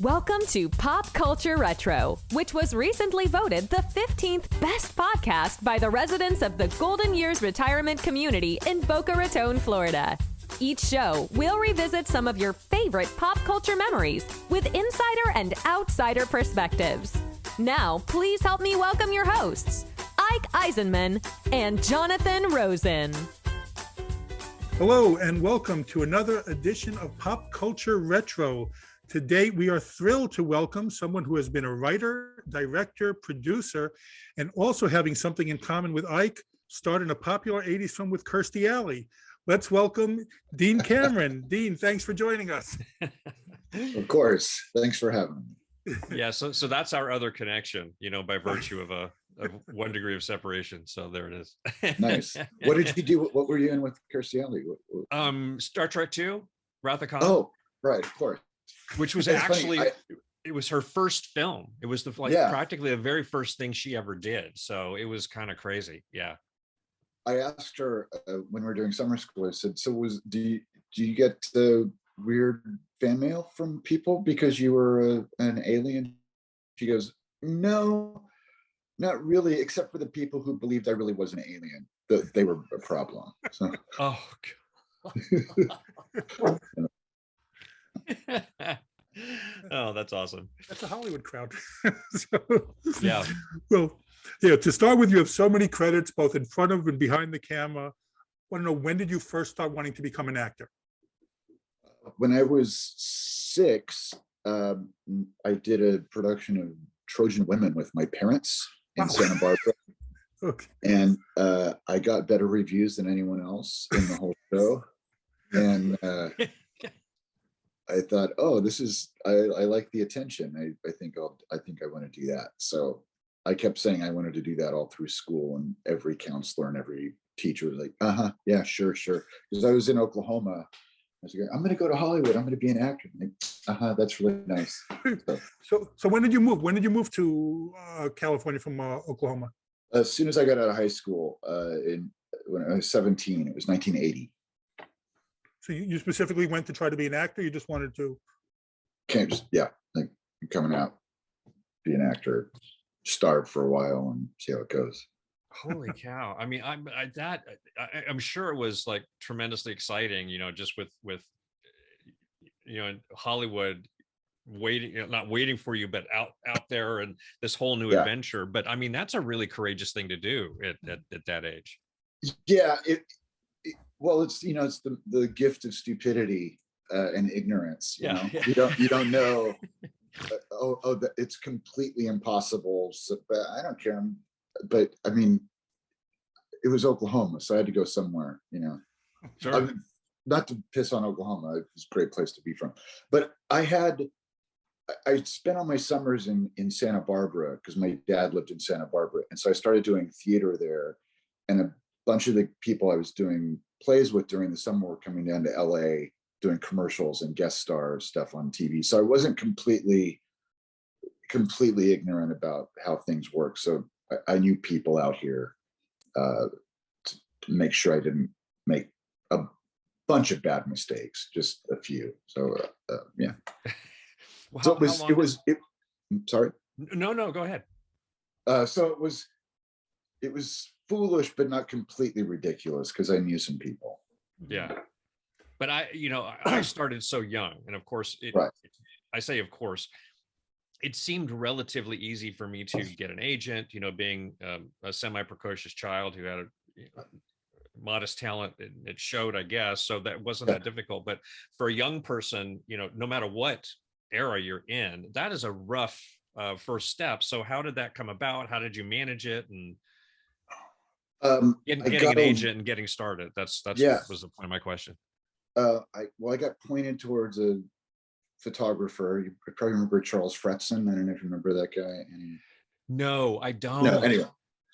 Welcome to Pop Culture Retro, which was recently voted the 15th best podcast by the residents of the Golden Years Retirement Community in Boca Raton, Florida. Each show, we'll revisit some of your favorite pop culture memories with insider and outsider perspectives. Now, please help me welcome your hosts, Ike Eisenmann and Jonathan Rosen. Hello, and welcome to another edition of Pop Culture Retro. Today, we are thrilled to welcome someone who has been a writer, director, producer, and also having something in common with Ike, starred in a popular 80s film with Kirstie Alley. Let's welcome Dean Cameron. Dean, thanks for joining us. Of course. Thanks for having me. Yeah, so that's our other connection, by virtue of 1 degree of separation. So there it is. Nice. What did you do? What were you in with Kirstie Alley? Star Trek II, Wrath of Khan. Oh, right, of course. Which was It's actually funny, it was her first film. It was practically the very first thing she ever did. So it was kind of crazy. Yeah. I asked her when we were doing summer school. I said, "So do you get the weird fan mail from people because you were an alien?" She goes, "No, not really, except for the people who believed I really was an alien. They were a problem." So. Oh God. Oh, that's awesome. That's a Hollywood crowd. Yeah. Well, yeah, to start with, you have so many credits, both in front of and behind the camera. I want to know, when did you first start wanting to become an actor? When I was 6, I did a production of Trojan Women with my parents in Santa Barbara. Okay. And I got better reviews than anyone else in the whole show. And I thought, oh, this is, I like the attention. I think I want to do that. So I kept saying I wanted to do that all through school, and every counselor and every teacher was like, yeah, sure. Because I was in Oklahoma. I was like, I'm going to go to Hollywood. I'm going to be an actor. Like, that's really nice. So when did you move? When did you move to California from Oklahoma? As soon as I got out of high school, when I was 17, it was 1980. So you specifically went to try to be an actor? You just wanted to? Like coming out, be an actor, starve for a while and see how it goes. Holy cow. I mean, I'm sure it was like tremendously exciting, just with Hollywood waiting, not waiting for you, but out there and this whole new adventure. But I mean, that's a really courageous thing to do at that age. Yeah. Well, it's it's the gift of stupidity and ignorance. You don't know. It's completely impossible. So, but I don't care. But I mean, it was Oklahoma, so I had to go somewhere. Sure. Not to piss on Oklahoma, it's a great place to be from. But I spent all my summers in Santa Barbara because my dad lived in Santa Barbara, and so I started doing theater there, and a bunch of the people I was doing plays with during the summer were coming down to LA doing commercials and guest star stuff on TV. So I wasn't completely ignorant about how things work. So I knew people out here to make sure I didn't make a bunch of bad mistakes, just a few. So yeah. Well, so sorry. No, go ahead. So it was foolish, but not completely ridiculous because I knew some people. Yeah. But I started so young. And of course, right. I say, of course, it seemed relatively easy for me to get an agent, being a semi-precocious child who had a modest talent. It showed, I guess. So that wasn't that difficult. But for a young person, no matter what era you're in, that is a rough first step. So how did that come about? How did you manage it? And getting an agent and getting started. That's what was the point of my question. I got pointed towards a photographer. You probably remember Charles Fretzen. I don't know if you remember that guy. No, I don't. No, anyway.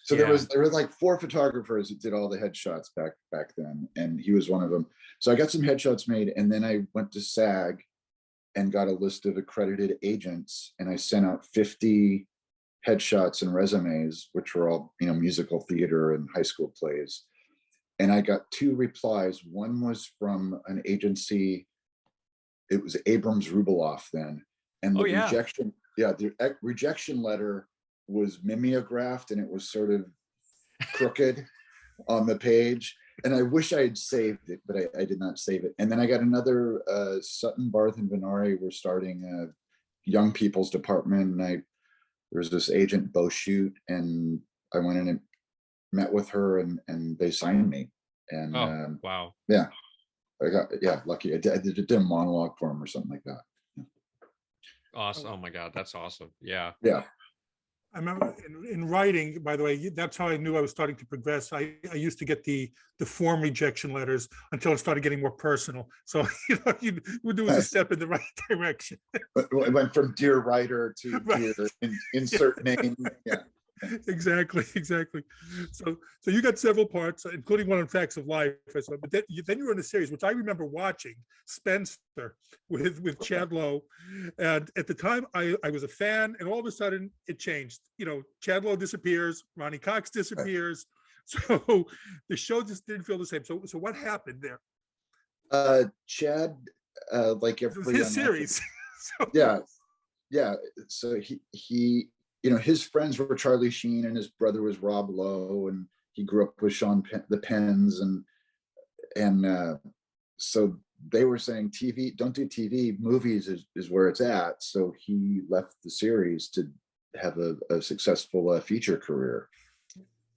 So there were like 4 photographers that did all the headshots back then, and he was one of them. So I got some headshots made, and then I went to SAG and got a list of accredited agents, and I sent out 50 headshots and resumes, which were all musical theater and high school plays. And I got 2 replies. One was from an agency. It was Abrams Rubaloff then, and the Oh, yeah. rejection letter was mimeographed, and it was sort of crooked on the page. And I wish I had saved it, but I did not save it. And then I got another Sutton, Barth, and Venari were starting a young people's department, and there was this agent, Bo Shoot, and I went in and met with her, and they signed me. And wow. Yeah, I got lucky. I did a monologue for him or something like that. Awesome. Oh my God, that's awesome. Yeah. Yeah. I remember in writing, by the way, that's how I knew I was starting to progress. I used to get the form rejection letters until it started getting more personal. So, you would do was a step in the right direction. But it went from dear writer to Right. dear insert name. Yeah. Exactly. So you got several parts, including one on Facts of Life. But then you were in a series, which I remember watching, Spencer with Chad Lowe. And at the time, I was a fan, and all of a sudden it changed. Chad Lowe disappears, Ronnie Cox disappears. So the show just didn't feel the same. So what happened there? Chad, like It was every his series. yeah. So he his friends were Charlie Sheen, and his brother was Rob Lowe, and he grew up with the Penns, and so they were saying TV, don't do TV, movies is where it's at. So he left the series to have a successful feature career,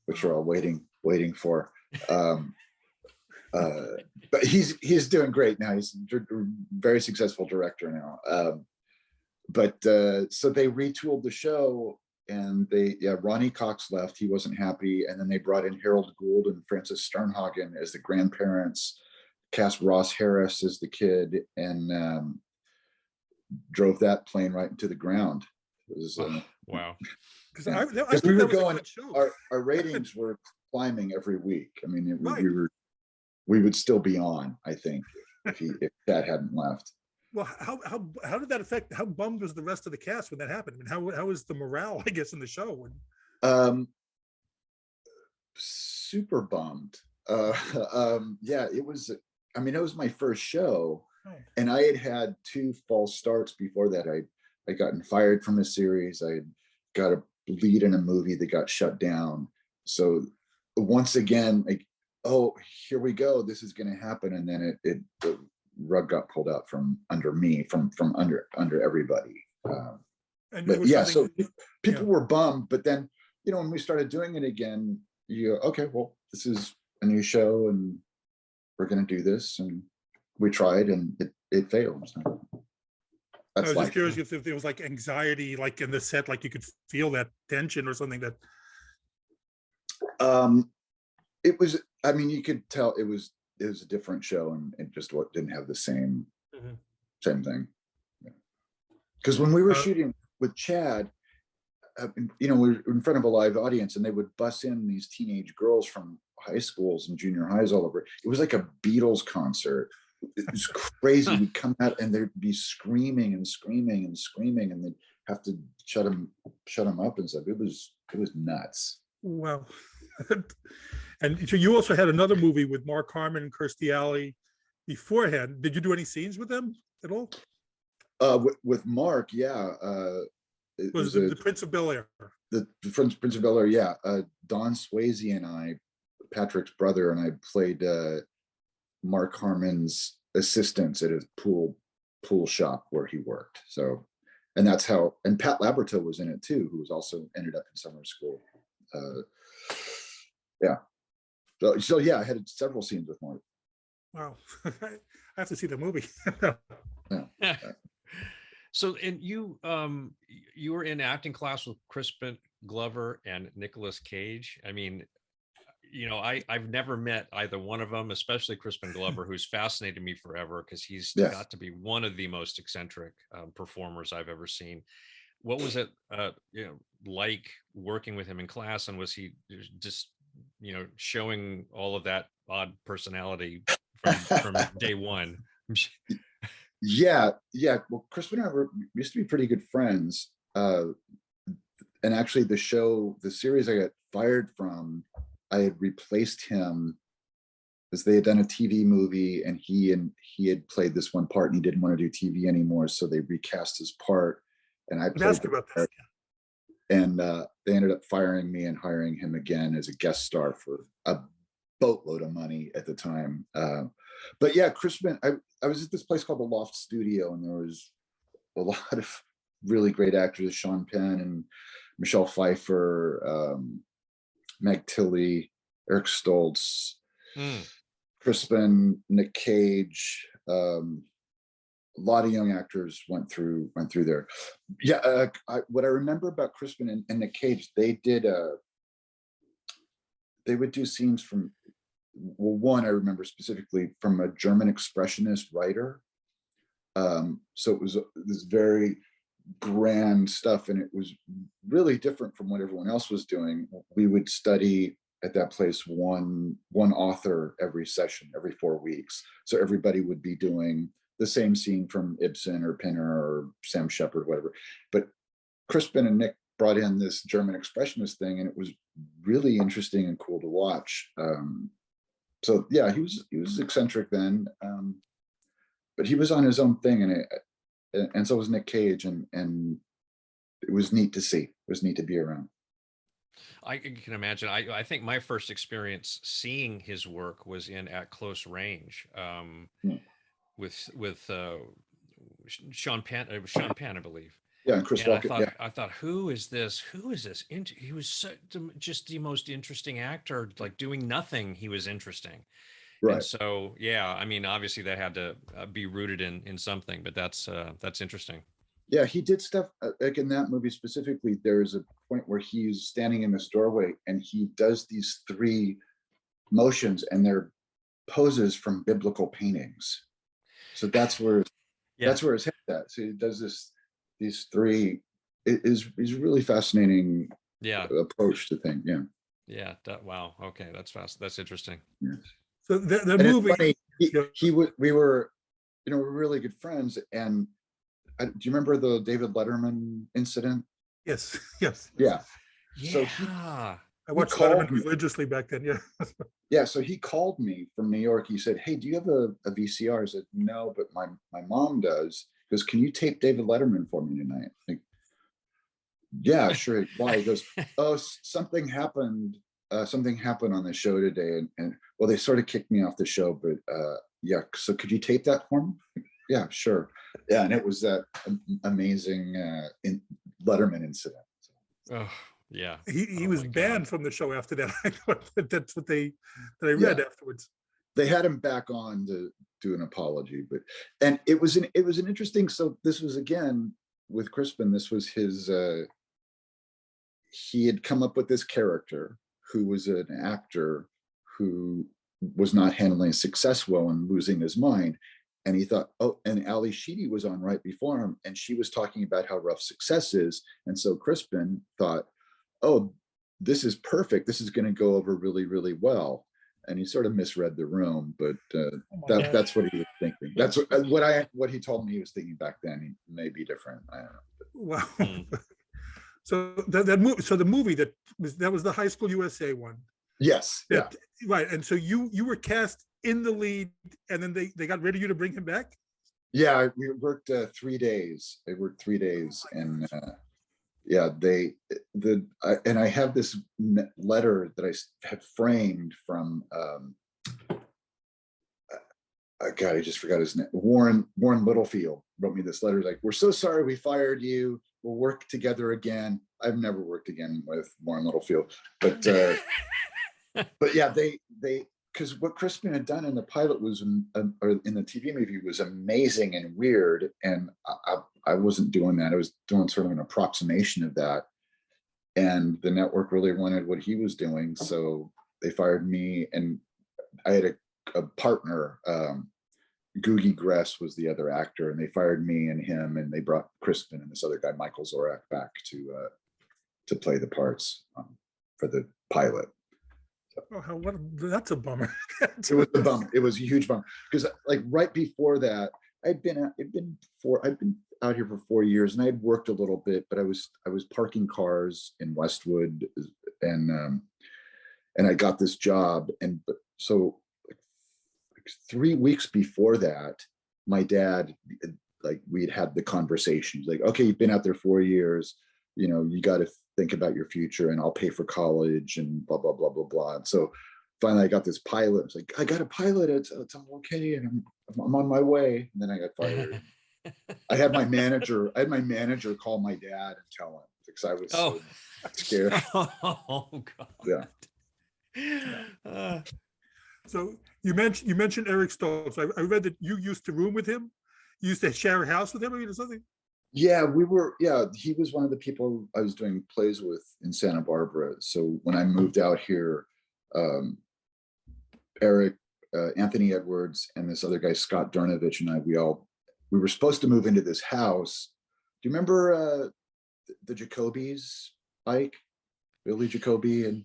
which we're all waiting for. But he's doing great now. He's a very successful director now. But so they retooled the show, and Ronnie Cox left. He wasn't happy. And then they brought in Harold Gould and Francis Sternhagen as the grandparents, cast Ross Harris as the kid, and drove that plane right into the ground. It was wow. Because we were going, our ratings were climbing every week. I mean, we would still be on, I think, if Chad hadn't left. Well, how did that affect? How bummed was the rest of the cast when that happened? I mean, how was the morale, I guess, in the show? Super bummed. Yeah, it was. I mean, it was my first show, and I had 2 false starts before that. I gotten fired from a series. I got a lead in a movie that got shut down. So once again, like, oh, here we go. This is going to happen, and then the rug got pulled out from under me, from under everybody. But yeah, so people were bummed. But then, when we started doing it again, you go, okay, well, this is a new show, and we're going to do this, and we tried, and it failed. So I was just curious if there was like anxiety, like in the set, like you could feel that tension or something that. It was. I mean, you could tell it was a different show, and it just didn't have the same thing. Because when we were shooting with Chad, we were in front of a live audience, and they would bus in these teenage girls from high schools and junior highs all over. It was like a Beatles concert. It was crazy. We'd come out, and they'd be screaming and screaming and screaming, and they'd have to shut them up and stuff. It was nuts. Wow. And so you also had another movie with Mark Harmon and Kirstie Alley beforehand. Did you do any scenes with them at all? With Mark, yeah. It was the Prince of Bel-Air. The Prince of Bel-Air, yeah. Don Swayze and I, Patrick's brother, and I played Mark Harmon's assistants at his pool shop where he worked. So, and that's how. And Pat Laberto was in it too, who was also ended up in summer school. Yeah. So yeah, I had several scenes with Mark. Wow. I have to see the movie. Yeah. So, and you were in acting class with Crispin Glover and Nicolas Cage. I mean, I've never met either one of them, especially Crispin Glover, who's fascinated me forever because he's got to be one of the most eccentric performers I've ever seen. What was it like working with him in class, and was he just showing all of that odd personality from day one? Yeah. Well, Crispin and I used to be pretty good friends. And actually the series I got fired from, I had replaced him because they had done a TV movie, and he had played this one part, and he didn't want to do TV anymore, so they recast his part, and I played the about part. that. And they ended up firing me and hiring him again as a guest star for a boatload of money at the time. But yeah, Crispin, I was at this place called the Loft Studio, and there was a lot of really great actors, Sean Penn and Michelle Pfeiffer, Meg Tilly, Eric Stoltz, Crispin, Nick Cage, a lot of young actors went through there. Yeah, what I remember about Crispin and Nick Cage, they would do scenes from, well, one I remember specifically from a German expressionist writer. So it was this very grand stuff, and it was really different from what everyone else was doing. We would study at that place one author every session, every 4 weeks. So everybody would be doing the same scene from Ibsen or Pinner or Sam Shepard, whatever. But Crispin and Nick brought in this German expressionist thing, and it was really interesting and cool to watch. So yeah, he was eccentric then, but he was on his own thing, and so was Nick Cage, and it was neat to see. It was neat to be around. I can imagine. I think my first experience seeing his work was in At Close Range. With Sean Penn, it was Sean Penn, I believe. Yeah, and Chris Walker. I thought, who is this? He was just the most interesting actor. Like doing nothing, he was interesting. Right. And so, yeah, I mean, obviously that had to be rooted in something, but that's interesting. Yeah, he did stuff like in that movie specifically. There's a point where he's standing in this doorway, and he does these 3 motions, and they're poses from biblical paintings. So that's where his head's at. So he does these 3. It is really fascinating. Approach to things. Yeah. Wow. Okay, that's fast. That's interesting. Yes. So the movie. Funny, we were, we're really good friends. And do you remember the David Letterman incident? Yes. Yeah. So I watched Letterman religiously back then. Yeah. Yeah. So he called me from New York. He said, "Hey, do you have a VCR?" I said, "No, but my mom does." He goes, "Can you tape David Letterman for me tonight?" Like, yeah, sure. Why? He goes, "Oh, something happened. Something happened on the show today, and well, they sort of kicked me off the show, but yeah. So could you tape that for me?" Yeah, sure. Yeah, and it was that amazing Letterman incident. Oh. Yeah, he was banned from the show after that. I thought that's what I read afterwards. They had him back on to do an apology, and it was an interesting. So this was again with Crispin. This was his. He had come up with this character who was an actor who was not handling success well and losing his mind. And he thought, oh, and Ali Sheedy was on right before him, and she was talking about how rough success is. And so Crispin thought, oh, this is perfect. This is going to go over really, really well. And he sort of misread the room, but that's what he was thinking. That's what he told me he was thinking back then. He may be different. I don't know. Wow. So the movie that was the High School USA one. Yes. Yeah. Right. And so you were cast in the lead, and then they got rid of you to bring him back. Yeah, we worked 3 days. They worked 3 days, and yeah, and I have this letter that I have framed from God, I just forgot his name. Warren Littlefield wrote me this letter like, "We're so sorry we fired you. We'll work together again." I've never worked again with Warren Littlefield, but but yeah, they because what Crispin had done in the pilot was, or in the TV movie, was amazing and weird, and I wasn't doing that. I was doing sort of an approximation of that, and the network really wanted what he was doing, so they fired me, and I had a partner. Googie Gress was the other actor, and they fired me and him, and they brought Crispin and this other guy, Michael Zorak, back to play the parts for the pilot. Oh, that's a bummer. It was a bummer. It was a huge bummer because, like, right before that, I'd been out here for 4 years, and I had worked a little bit, but I was parking cars in Westwood, and I got this job, so like 3 weeks before that, my dad, like, we'd had the conversations, like, okay, you've been out there 4 years, you know, you got to think about your future, and I'll pay for college and blah, blah, blah, blah, blah. And so finally I got this pilot. It's like, I got a pilot. It's all okay. And I'm on my way. And then I got fired. I had my manager call my dad and tell him, because I was so scared. Oh God. Yeah. So you mentioned Eric Stoltz. I read that you used to room with him. You used to share a house with him, or something. Yeah, we were. Yeah, he was one of the people I was doing plays with in Santa Barbara. So when I moved out here, Eric, Anthony Edwards, and this other guy Scott Durnovich and I, we were supposed to move into this house. Do you remember the Jacobys, Ike, Billy Jacoby, and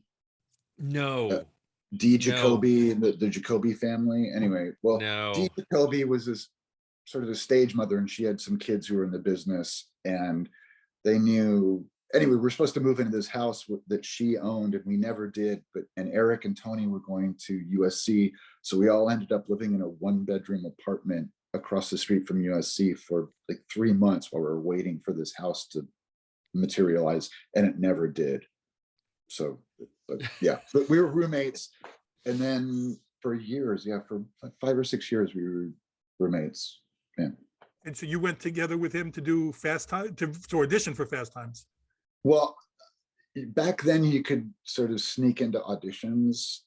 No. Dee Jacoby, and the Jacoby family? Anyway, well, Dee Jacoby was this sort of a stage mother, and she had some kids who were in the business, and they knew. Anyway, we're supposed to move into this house that she owned, and we never did. And Eric and Tony were going to USC, so we all ended up living in a 1-bedroom apartment across the street from USC for like 3 months while we were waiting for this house to materialize, and it never did. So, but yeah, but we were roommates, and then for years, for like 5 or 6 years, we were roommates. Yeah. And so you went together with him to do Fast Time, to audition for Fast Times. Well, back then you could sort of sneak into auditions.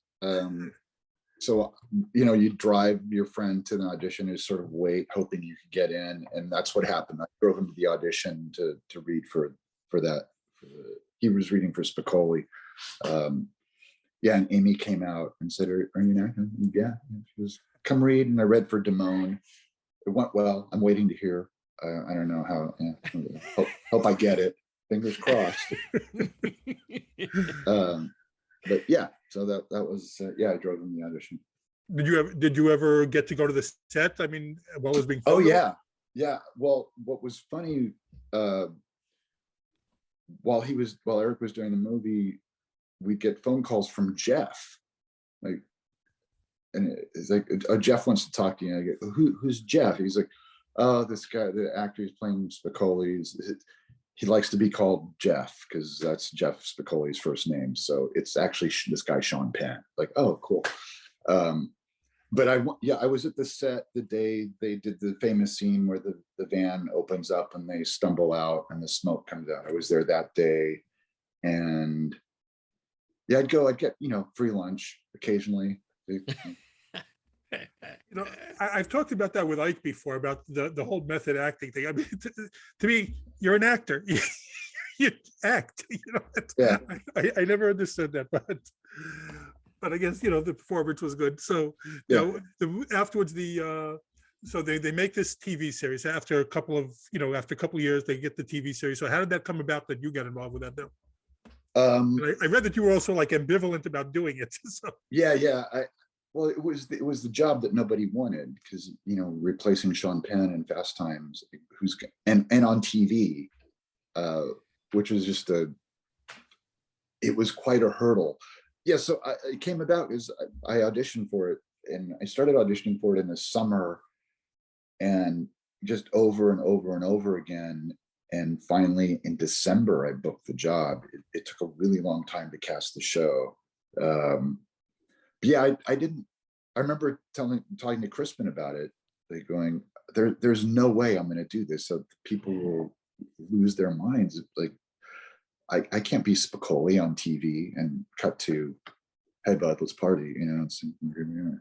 So, you know, you drive your friend to the audition, and sort of wait, hoping you could get in. And that's what happened. I drove him to the audition to read for that. He was reading for Spicoli. Yeah, and Amy came out and said, are you not? Yeah, she was, come read. And I read for Damone. It went well. I'm waiting to hear. I don't know how. Yeah, hope I get it. Fingers crossed. But yeah, so that was I drove him the audition. Did you ever get to go to the set? I mean, what was being filmed? Oh yeah. Well, what was funny, while Eric was doing the movie, we'd get phone calls from Jeff, like, and it's like, oh, Jeff wants to talk to you. And I go, who's Jeff? He's like, oh, this guy, the actor who's playing Spicoli. He likes to be called Jeff because that's Jeff Spicoli's first name. So it's actually this guy, Sean Penn. Like, oh, cool. But I was at the set the day they did the famous scene where the van opens up and they stumble out and the smoke comes out. I was there that day, and yeah, I'd get, you know, free lunch occasionally. You know, I've talked about that with Ike before, about the whole method acting thing. I mean, to me, you're an actor. You act. You know, yeah. I never understood that, but I guess, you know, the performance was good. So, you know, afterwards, so they make this TV series after a couple of years, they get the TV series. So how did that come about that you got involved with that now? I read that you were also like ambivalent about doing it. So. Yeah. Well, it was the job that nobody wanted, because, you know, replacing Sean Penn in Fast Times, and on TV, which was just it was quite a hurdle. Yeah, so it came about is I auditioned for it, and I started auditioning for it in the summer, and just over and over and over again. And finally, in December, I booked the job. It took a really long time to cast the show. Yeah, I didn't. I remember talking to Crispin about it. Like going, there's no way I'm going to do this. So people will lose their minds. Like, I can't be Spicoli on TV and cut to, hey bud, let's party. You know.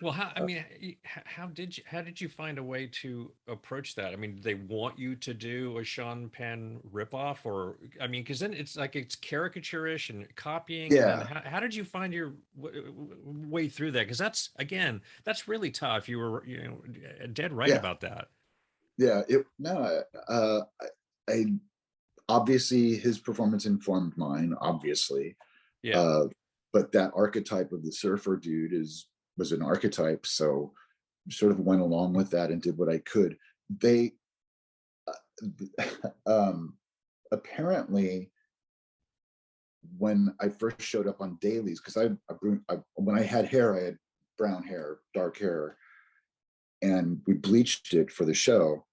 Well, how did you find a way to approach that? I mean, did they want you to do a Sean Penn ripoff, or I mean, because then it's like it's caricaturish and copying. Yeah. And how did you find your way through that? Because that's really tough. You were dead right about that. Yeah. I obviously his performance informed mine. Obviously. Yeah. But that archetype of the surfer dude was an archetype, so sort of went along with that and did what I could. They apparently, when I first showed up on dailies, because I when I had hair, I had brown hair, dark hair, and we bleached it for the show.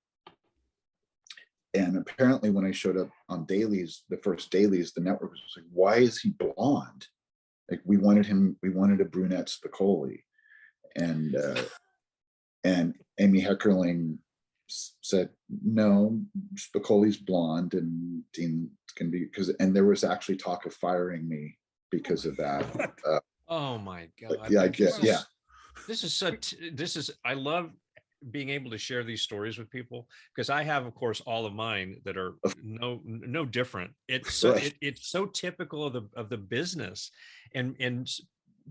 And apparently when I showed up on dailies, the first dailies, the network was like, why is he blonde? Like we wanted a brunette Spicoli. And Amy Heckerling said, no, Spicoli's blonde and Dean can be, and there was actually talk of firing me because of that. Oh my God. Yeah, I guess. Yeah. I love being able to share these stories with people, because I have, of course, all of mine that are no different. It's so, Right. it's so typical of the business, and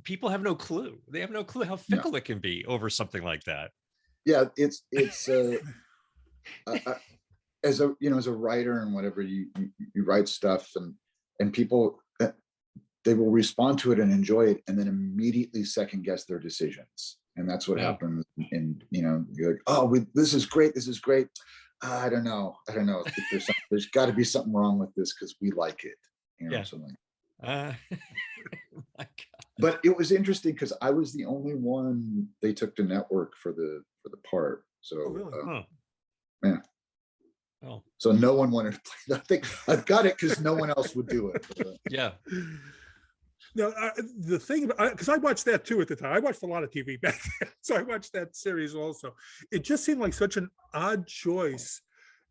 people have no clue. They have no clue how fickle it can be over something like that. Yeah, it's as a writer and whatever, you write stuff and people, they will respond to it and enjoy it and then immediately second guess their decisions. And that's what happens. And you're like, oh, this is great. I don't know. There's got to be something wrong with this because we like it. Something. My God. But it was interesting because I was the only one they took to network for the part. So really? yeah. Oh. So no one wanted to play. I think I've got it because no one else would do it. Yeah. Now, the thing about, because I watched that too at the time. I watched a lot of TV back then, so I watched that series also. It just seemed like such an odd choice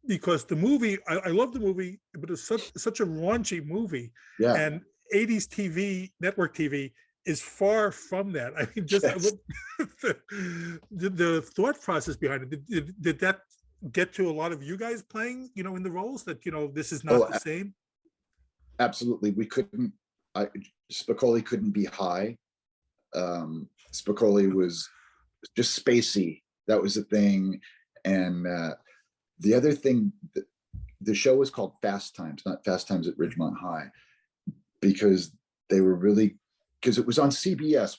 because the movie, I love the movie, but it's such a raunchy movie. Yeah. And 80s TV, network TV, is far from that. I mean, just the thought process behind it. Did that get to a lot of you guys playing, in the roles that, this is not the same? Absolutely. We couldn't, Spicoli couldn't be high. Spicoli was just spacey. That was the thing. And the other thing, the show was called Fast Times, not Fast Times at Ridgemont High, because they were really, because it was on CBS,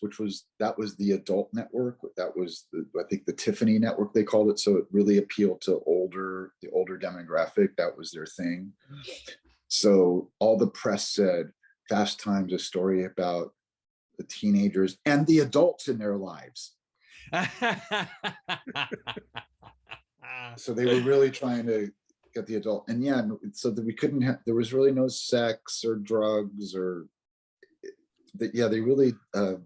that was the adult network. That was I think the Tiffany network they called it. So it really appealed to the older demographic. That was their thing. So all the press said Fast Times, a story about the teenagers and the adults in their lives. So they were really trying to get the adult, and so that we couldn't have, there was really no sex or drugs or they really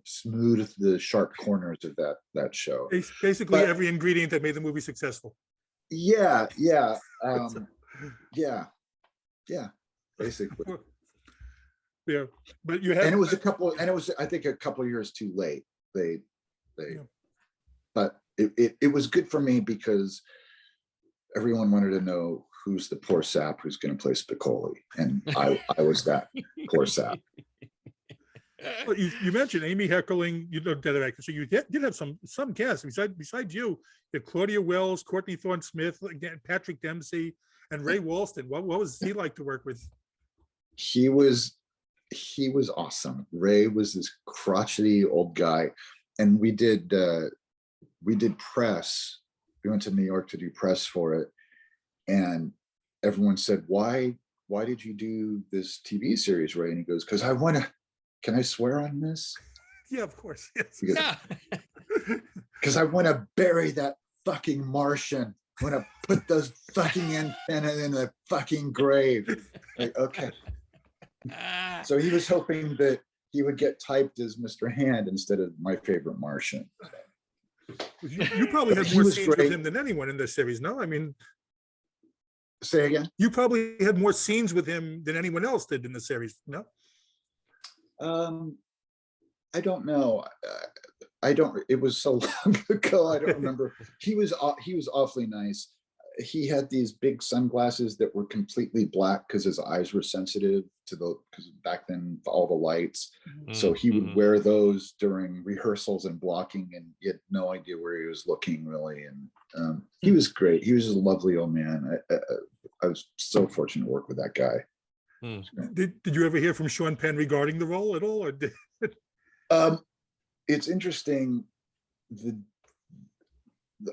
smoothed the sharp corners of that show. Basically, every ingredient that made the movie successful. Yeah, basically. Yeah, but you had, and it was I think a couple years too late. But it was good for me because everyone wanted to know who's the poor sap who's going to play Spicoli, and I was that poor sap. Well, you mentioned Amy Heckerling, dead actor. So you did have some cast besides you. You had Claudia Wells, Courtney Thorne-Smith, again, Patrick Dempsey, and Ray Walston. What was he like to work with? He was awesome. Ray was this crotchety old guy, and we did press. We went to New York to do press for it, and everyone said, "Why did you do this TV series, Ray?" And he goes, "Because I want to." Can I swear on this? Yeah, of course. Yes. Because I want to bury that fucking Martian. I want to put those fucking antenna in the fucking grave. Like, okay. So he was hoping that he would get typed as Mr. Hand instead of my favorite Martian. You probably had more scenes with him than anyone in this series, no? I mean, say again? You probably had more scenes with him than anyone else did in the series, no? I don't know. It was so long ago. I don't remember. He was awfully nice. He had these big sunglasses that were completely black because his eyes were sensitive to because back then all the lights. So he would wear those during rehearsals and blocking, and you had no idea where he was looking really. And he was great. He was a lovely old man. I was so fortunate to work with that guy. Did you ever hear from Sean Penn regarding the role at all? Or it's interesting.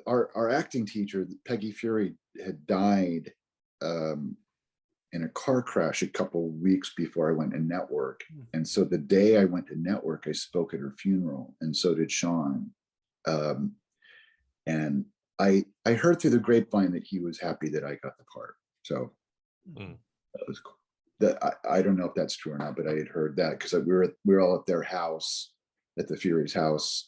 Our acting teacher, Peggy Fury, had died in a car crash a couple weeks before I went to network. And so the day I went to network, I spoke at her funeral, and so did Sean. And I heard through the grapevine that he was happy that I got the part. So that was cool. That I don't know if that's true or not, but I had heard that because we were all at their house, at the Fury's house,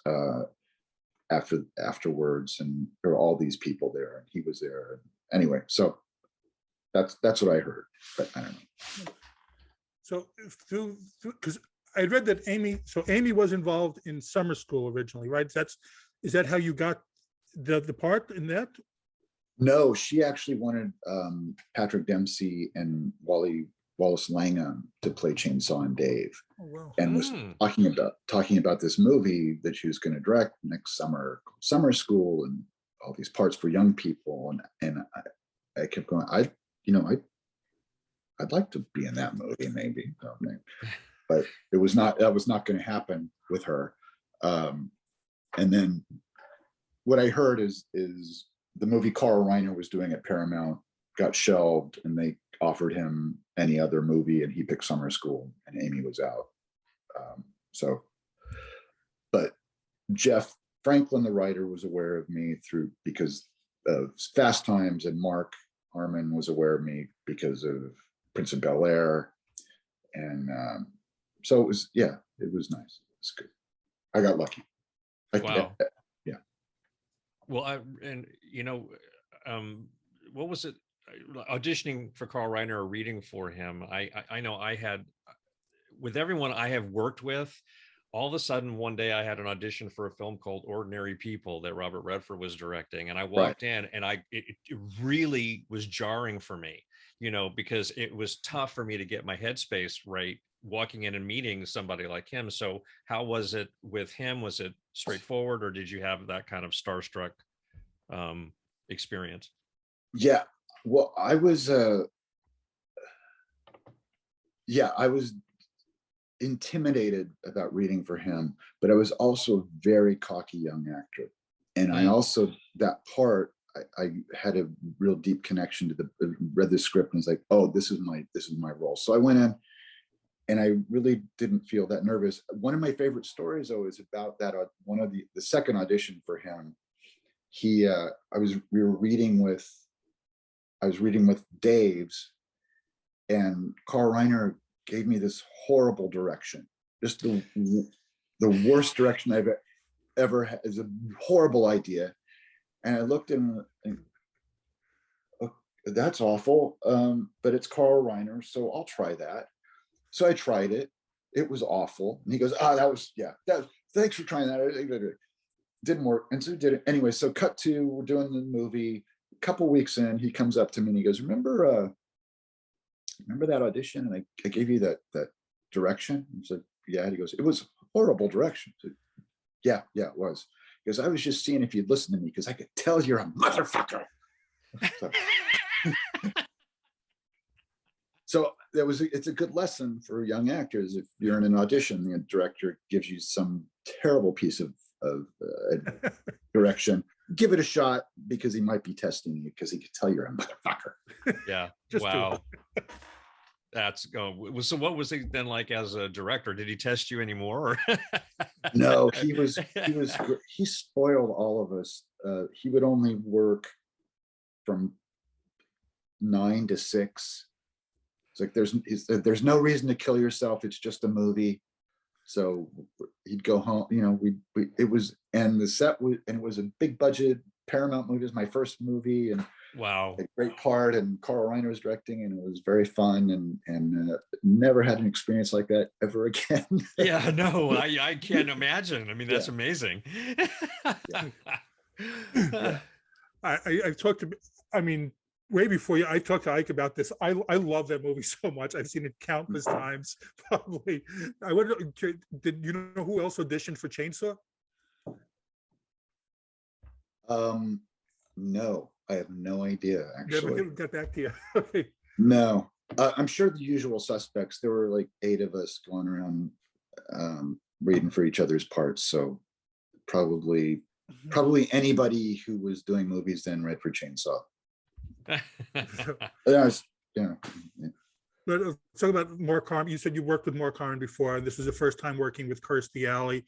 afterwards, and there were all these people there, and he was there. Anyway, so that's what I heard, but I don't know. So because I read that Amy was involved in summer school originally, right? Is that how you got the part in that? No, she actually wanted Patrick Dempsey and Wallace Langham to play Chainsaw and Dave. Oh, wow. And was talking about this movie that she was going to direct next summer, Summer School, and all these parts for young people. And I kept going, I'd like to be in that movie, maybe. But that was not going to happen with her. And then what I heard is the movie Carl Reiner was doing at Paramount got shelved, and they offered him any other movie, and he picked Summer School, and Amy was out. But Jeff Franklin, the writer, was aware of me because of Fast Times, and Mark Harmon was aware of me because of Prince of Bel-Air. And so it was nice. It was good. I got lucky. Wow. Yeah. Well, what was it? Auditioning for Carl Reiner or reading for him. I know I had, with everyone I have worked with, all of a sudden one day I had an audition for a film called Ordinary People that Robert Redford was directing. And I walked in, and it really was jarring for me, because it was tough for me to get my headspace right walking in and meeting somebody like him. So how was it with him? Was it straightforward, or did you have that kind of starstruck experience? Yeah. Well, I was intimidated about reading for him, but I was also a very cocky young actor. And I also, that part, I had a real deep connection to read the script and was like, oh, this is my role. So I went in, and I really didn't feel that nervous. One of my favorite stories, though, is about that one of the second audition for him. I was reading with Dave's, and Carl Reiner gave me this horrible direction, just the worst direction I've ever had. It's a horrible idea. And I looked and oh, that's awful, but it's Carl Reiner, so I'll try that. So I tried it. It was awful. And he goes, thanks for trying that. It didn't work. And so he did it. Anyway, so cut to, we're doing the movie. A couple weeks in, he comes up to me and he goes, remember that audition? And I gave you that direction? I said, yeah. And he goes, it was horrible direction. I said, yeah, it was. Because I was just seeing if you'd listen to me, because I could tell you're a motherfucker. So it's a good lesson for young actors. If you're in an audition, the director gives you some terrible piece of direction, give it a shot, because he might be testing you, because he could tell you're a motherfucker. Yeah. Wow. That's so what was he then like as a director? Did he test you anymore? No, he spoiled all of us. He would only work from 9 to 6. It's like there's no reason to kill yourself. It's just a movie. So he'd go home. It was a big budget Paramount movie. It was my first movie, and wow, a great part. And Carl Reiner was directing, and it was very fun. And never had an experience like that ever again. Yeah, no, I can't imagine. I mean, that's amazing. Yeah. I've talked to. I mean, way before you, I talked to Ike about this. I love that movie so much. I've seen it countless times. Probably. Did you know who else auditioned for Chainsaw? No, I have no idea. Actually, Never got back to you. Okay. No, I'm sure the usual suspects. There were like 8 of us going around reading for each other's parts. So probably anybody who was doing movies then read for Chainsaw. But talk about Mark Harmon. You said you worked with Mark Harmon before, and this was the first time working with Kirstie Alley.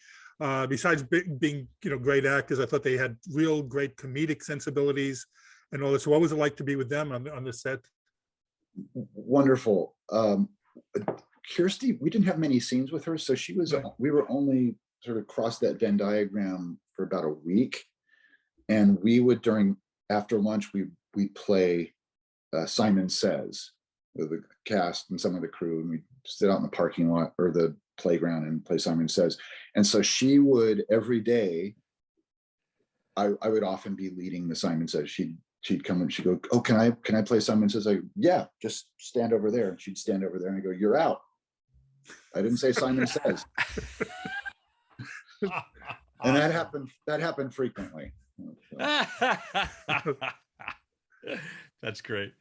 Besides being, great actors, I thought they had real great comedic sensibilities and all this. So what was it like to be with them on the set? Wonderful. Kirstie, we didn't have many scenes with her, so we were only sort of crossed that Venn diagram for about a week, and we would after lunch we play Simon Says with the cast and some of the crew, and we'd sit out in the parking lot or the playground and play Simon Says. And so she would every day, I would often be leading the Simon Says. She'd come and she'd go, "Oh, can I play Simon Says?" I go, "Yeah, just stand over there." And she'd stand over there and I go, "You're out. I didn't say Simon Says." And that happened frequently. That's great.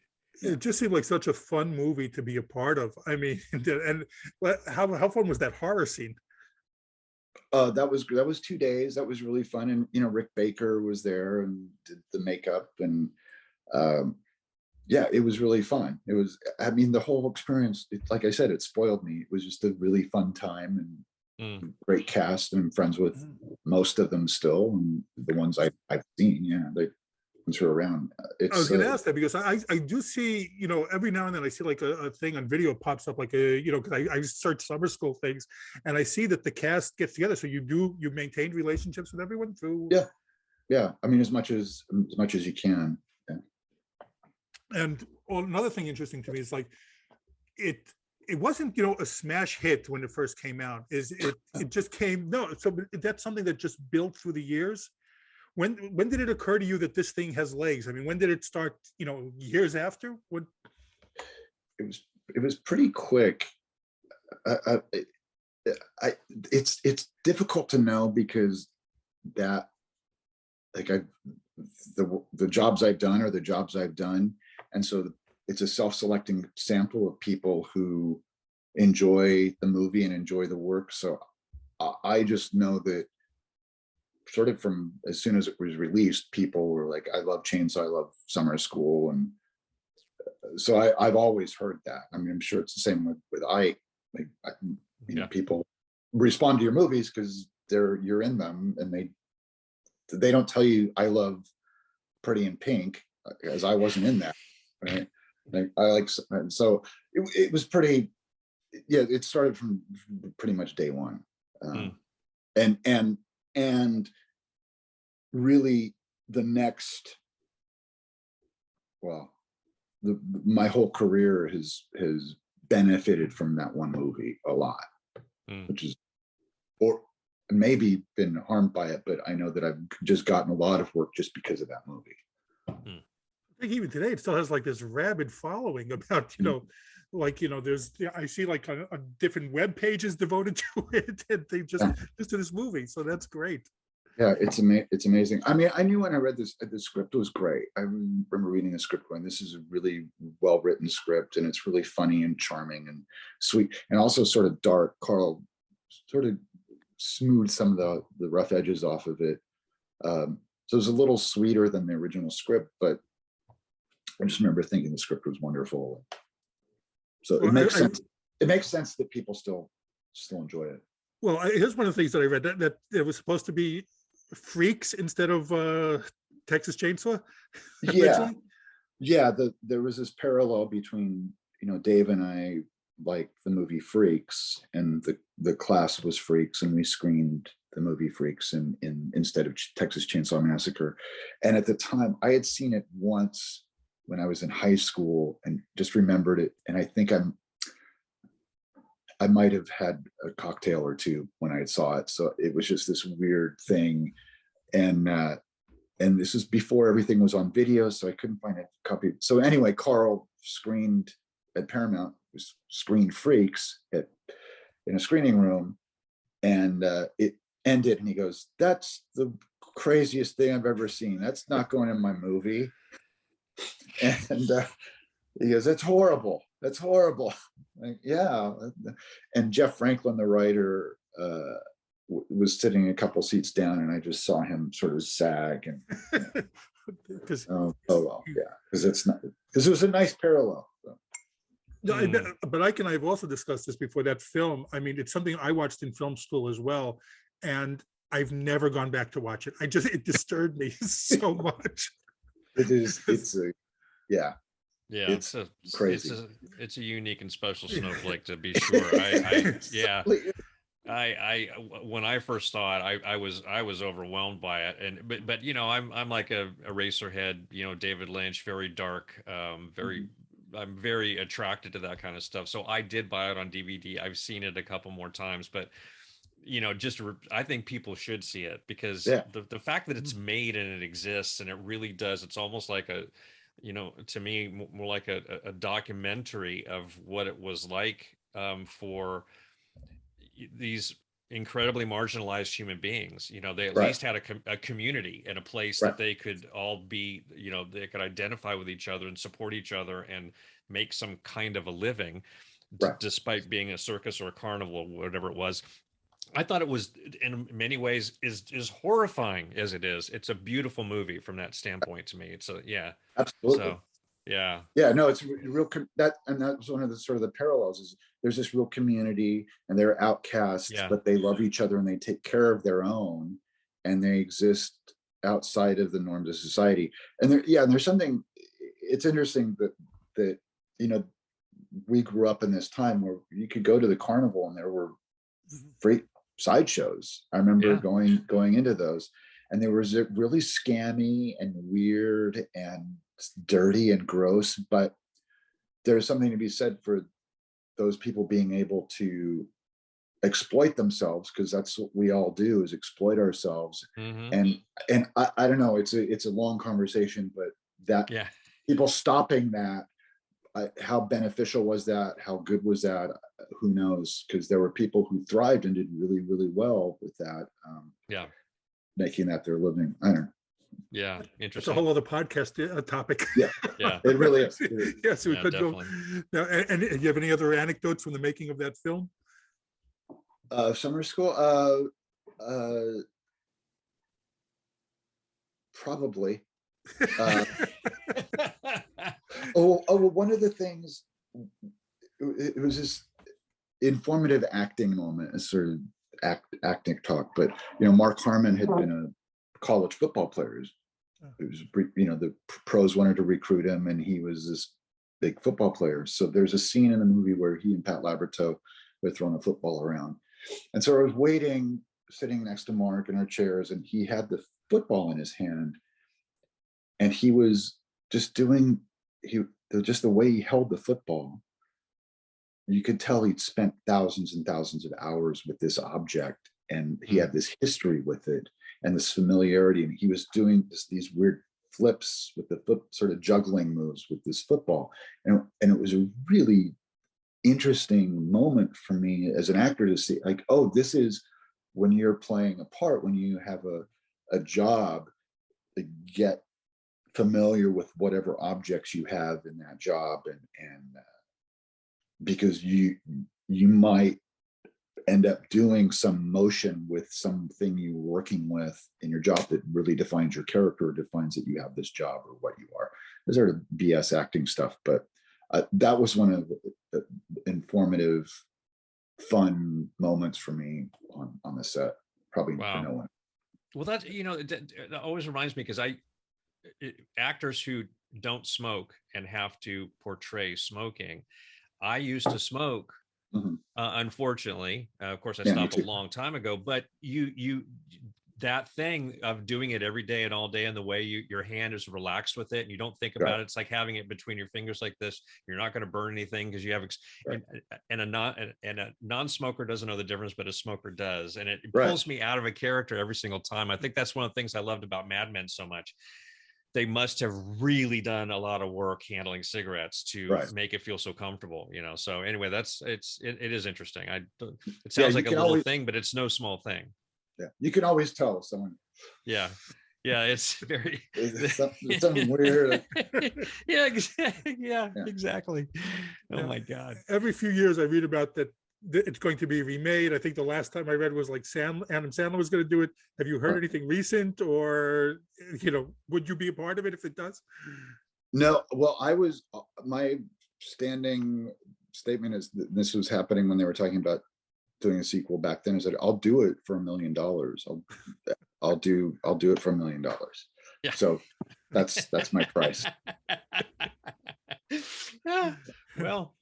It just seemed like such a fun movie to be a part of. I mean, and how fun was that horror scene? That was 2 days. That was really fun. And Rick Baker was there and did the makeup, and yeah, it was really fun. The whole experience, like I said, it spoiled me. It was just a really fun time, and great cast, and I'm friends with most of them still, and the ones I've seen. Yeah, they are around. I was going to ask that because I do see, every now and then I see like a thing on video pops up, like because I search summer school things, and I see that the cast gets together. So you maintained relationships with everyone through. Yeah. I mean, as much as you can. Yeah. And another thing interesting to me is like it wasn't a smash hit when it first came out. It just came so that's something that just built through the years. When did it occur to you that this thing has legs? I mean, when did it start? Years after? What? It was pretty quick. It's difficult to know because that, like, the jobs I've done are the jobs I've done, and so it's a self-selecting sample of people who enjoy the movie and enjoy the work. So I just know that sort of from as soon as it was released, people were like, "I love Chainsaw, I love Summer School," and so I've always heard that. I mean, I'm sure it's the same with Ike. Like, people respond to your movies because you're in them, and they don't tell you I love Pretty in Pink, as I wasn't in that, right? So it was pretty. Yeah, it started from pretty much day one, and really the next, my whole career has benefited from that one movie a lot, which is, or maybe been harmed by it, but I know that I've just gotten a lot of work just because of that movie. I think even today it still has like this rabid following about, there's, I see like a different web pages devoted to it, and they just to this movie. So that's great. Yeah, it's amazing. I mean, I knew when I read the script, it was great. I remember reading the script going, this is a really well-written script, and it's really funny and charming and sweet, and also sort of dark. Carl sort of smoothed some of the rough edges off of it. So it was a little sweeter than the original script, but I just remember thinking the script was wonderful. So it makes sense. It makes sense that people still enjoy it. Well, here's one of the things that I read, that it was supposed to be Freaks instead of Texas Chainsaw. Yeah. There was this parallel between, Dave and I like the movie Freaks, and the class was Freaks, and we screened the movie Freaks instead of Texas Chainsaw Massacre. And at the time, I had seen it once when I was in high school and just remembered it. And I think I might have had a cocktail or two when I saw it. So it was just this weird thing. And this is before everything was on video, so I couldn't find a copy. So anyway, Carl screened at Paramount, screened Freaks in a screening room, and it ended, and he goes, "That's the craziest thing I've ever seen. That's not going in my movie." And he goes, "That's horrible. That's horrible." Like, yeah. And Jeff Franklin, the writer, was sitting a couple seats down, and I just saw him sort of sag. And because it was a nice parallel. So. No, but Ike and I have also discussed this before. That film, I mean, it's something I watched in film school as well, and I've never gone back to watch it. It disturbed me so much. Yeah. It's crazy. It's a unique and special snowflake, to be sure. I when I first saw it, I was overwhelmed by it, but I'm like a Eraserhead, David Lynch, very dark, very. I'm very attracted to that kind of stuff. So I did buy it on DVD. I've seen it a couple more times, but I think people should see it, because the fact that it's made and it exists and it really does, it's almost like to me, more like a documentary of what it was like for these incredibly marginalized human beings. They at least had a community and a place that they could all be, they could identify with each other and support each other and make some kind of a living, despite being a circus or a carnival or whatever it was. I thought it was, in many ways, is horrifying as it is. It's a beautiful movie from that standpoint to me. It's absolutely. So, yeah. No, it's real. That was one of the sort of the parallels, is there's this real community and they're outcasts, but they love each other and they take care of their own, and they exist outside of the norms of society. And there's something. It's interesting that we grew up in this time where you could go to the carnival and there were free sideshows. I remember going into those, and there was a really scammy and weird and dirty and gross, but there's something to be said for those people being able to exploit themselves, because that's what we all do, is exploit ourselves. And I don't know, it's a long conversation, but that people stopping that, how beneficial was that? How good was that? Who knows? Because there were people who thrived and did really, really well with that. Making that their living. I don't know. Yeah, interesting. It's a whole other podcast topic. Yeah, it really is. Yes, we could definitely go. Now, and do you have any other anecdotes from the making of that film? Summer school. Probably. One of the things, it was this informative acting moment, a sort of acting talk, but Mark Harmon had been a college football player. It was, the pros wanted to recruit him, and he was this big football player. So there's a scene in the movie where he and Pat Labrateau were throwing a football around, and so I was waiting, sitting next to Mark in our chairs, and he had the football in his hand, and he was just doing just the way he held the football. You could tell he'd spent thousands and thousands of hours with this object, and he had this history with it and this familiarity. And he was doing these weird flips with the foot, sort of juggling moves with this football. And it was a really interesting moment for me as an actor to see, like, oh, this is when you're playing a part, when you have a job, to get familiar with whatever objects you have in that job, and because you might end up doing some motion with something you're working with in your job that really defines your character, defines that you have this job or what you are. There's sort of BS acting stuff, but that was one of the informative, fun moments for me on the set. Probably for no one. Well, that always reminds me, because actors who don't smoke and have to portray smoking. I used to smoke, unfortunately. Of course, I stopped a long time ago. But that thing of doing it every day and all day, and the way your hand is relaxed with it, and you don't think about it. It's like having it between your fingers like this. You're not going to burn anything because you have. And a non-smoker doesn't know the difference, but a smoker does, and it pulls me out of a character every single time. I think that's one of the things I loved about Mad Men so much. They must have really done a lot of work handling cigarettes to make it feel so comfortable, So anyway, it is interesting. It sounds like a little thing, but it's no small thing. Yeah, you can always tell someone. Yeah, it's very something weird. Exactly. Oh my God! Every few years, I read about that. It's going to be remade. I think the last time I read was like Adam Sandler was going to do it. Have you heard anything recent, or would you be a part of it if it does? No. Well, my standing statement is that this was happening when they were talking about doing a sequel back then. I said, I'll do it for $1 million. I'll do it for $1 million. Yeah. So that's my price. Well,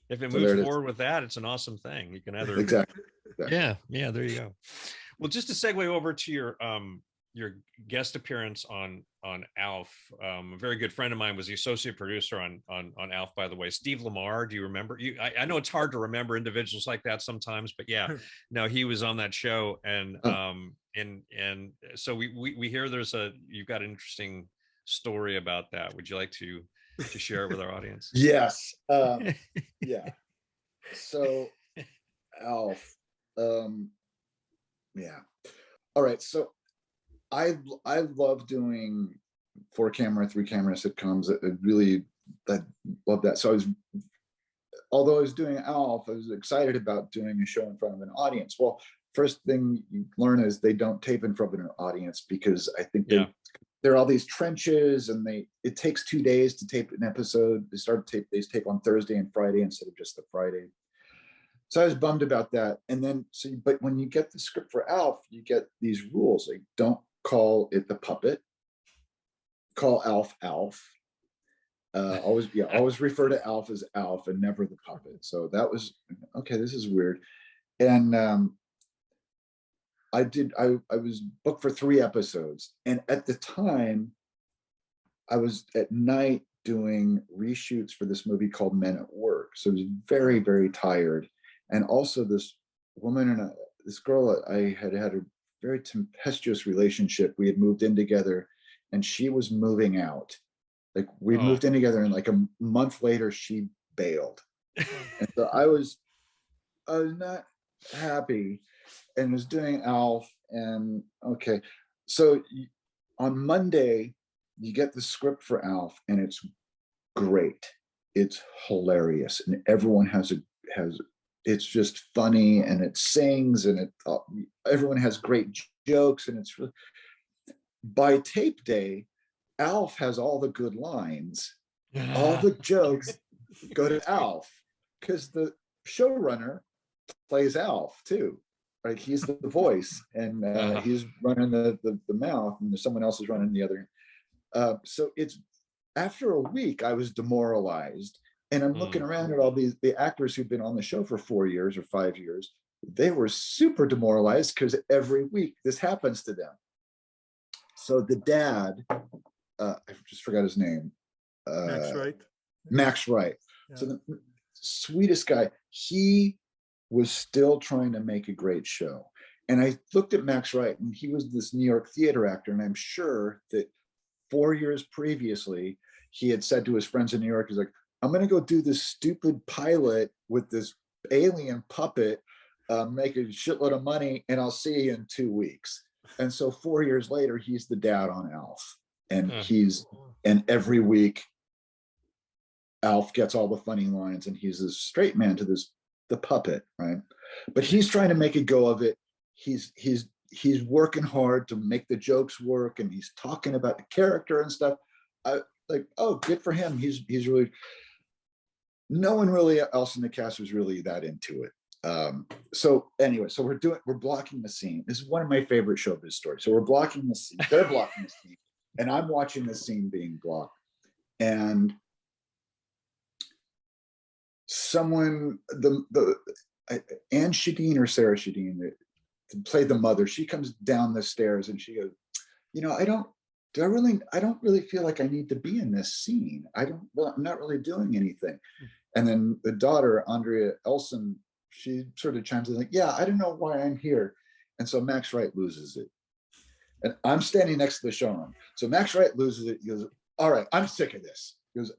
if it So moves there it is. forward with that, it's an awesome thing. You can either Exactly. Yeah, there you go. Well, just to segue over to your guest appearance on Alf. A very good friend of mine was the associate producer on Alf, by the way. Steve Lamar, do you remember? I know it's hard to remember individuals like that sometimes, but yeah, no, he was on that show, and so we hear you've got an interesting story about that. Would you like to share it with our audience? Yes. Yeah. So Alf. Yeah. All right. So I love doing 4-camera, 3-camera sitcoms. I love that. So although I was doing Alf, I was excited about doing a show in front of an audience. Well, first thing you learn is they don't tape in front of an audience, because I think there are all these trenches, and it takes 2 days to tape an episode. They tape on Thursday and Friday instead of just the Friday. So I was bummed about that. And then, but when you get the script for Alf, you get these rules. Like, don't call it the puppet. Call Alf Alf. Always refer to Alf as Alf and never the puppet. So that was, okay, this is weird. And I was booked for 3 episodes. And at the time, I was at night doing reshoots for this movie called Men at Work. So I was very, very tired. And also this woman and this girl I had a very tempestuous relationship. We had moved in together, and she was moving out. Like, we moved in together, and like a month later she bailed. And so I was not happy, and was doing Alf. And okay, so on Monday you get the script for Alf, and it's great. It's hilarious, and everyone has it's just funny, and it sings, and everyone has great jokes, and it's really, by tape day, Alf has all the good lines. All the jokes go to Alf, because the showrunner plays Alf too, right? He's the voice, and he's running the mouth, and someone else is running the other. So it's, after a week, I was demoralized. And I'm looking around at all the actors who've been on the show for 4 years or 5 years. They were super demoralized, because every week this happens to them. So the dad, I just forgot his name. Max Wright. Max Wright. Yeah. So the sweetest guy. He was still trying to make a great show. And I looked at Max Wright, and he was this New York theater actor. And I'm sure that 4 years previously, he had said to his friends in New York, he's like, I'm going to go do this stupid pilot with this alien puppet, make a shitload of money, and I'll see you in 2 weeks. And so 4 years later, he's the dad on Alf. And and every week, Alf gets all the funny lines, and he's a straight man to the puppet, right? But he's trying to make a go of it. He's working hard to make the jokes work, and he's talking about the character and stuff. Like, oh, good for him. He's really, no one really else in the cast was really that into it. So anyway, so we're blocking the scene. This is one of my favorite showbiz stories. So we're blocking the scene. They're blocking the scene, and I'm watching the scene being blocked. And someone, Anne Shadeen or Sarah Shadeen, to play the mother, she comes down the stairs and she goes, I don't really feel like I need to be in this scene. I'm not really doing anything. And then the daughter, Andrea Elson, she sort of chimes in like, yeah, I don't know why I'm here. And so Max Wright loses it. And I'm standing next to the showrunner. So Max Wright loses it. He goes, all right, I'm sick of this. He goes,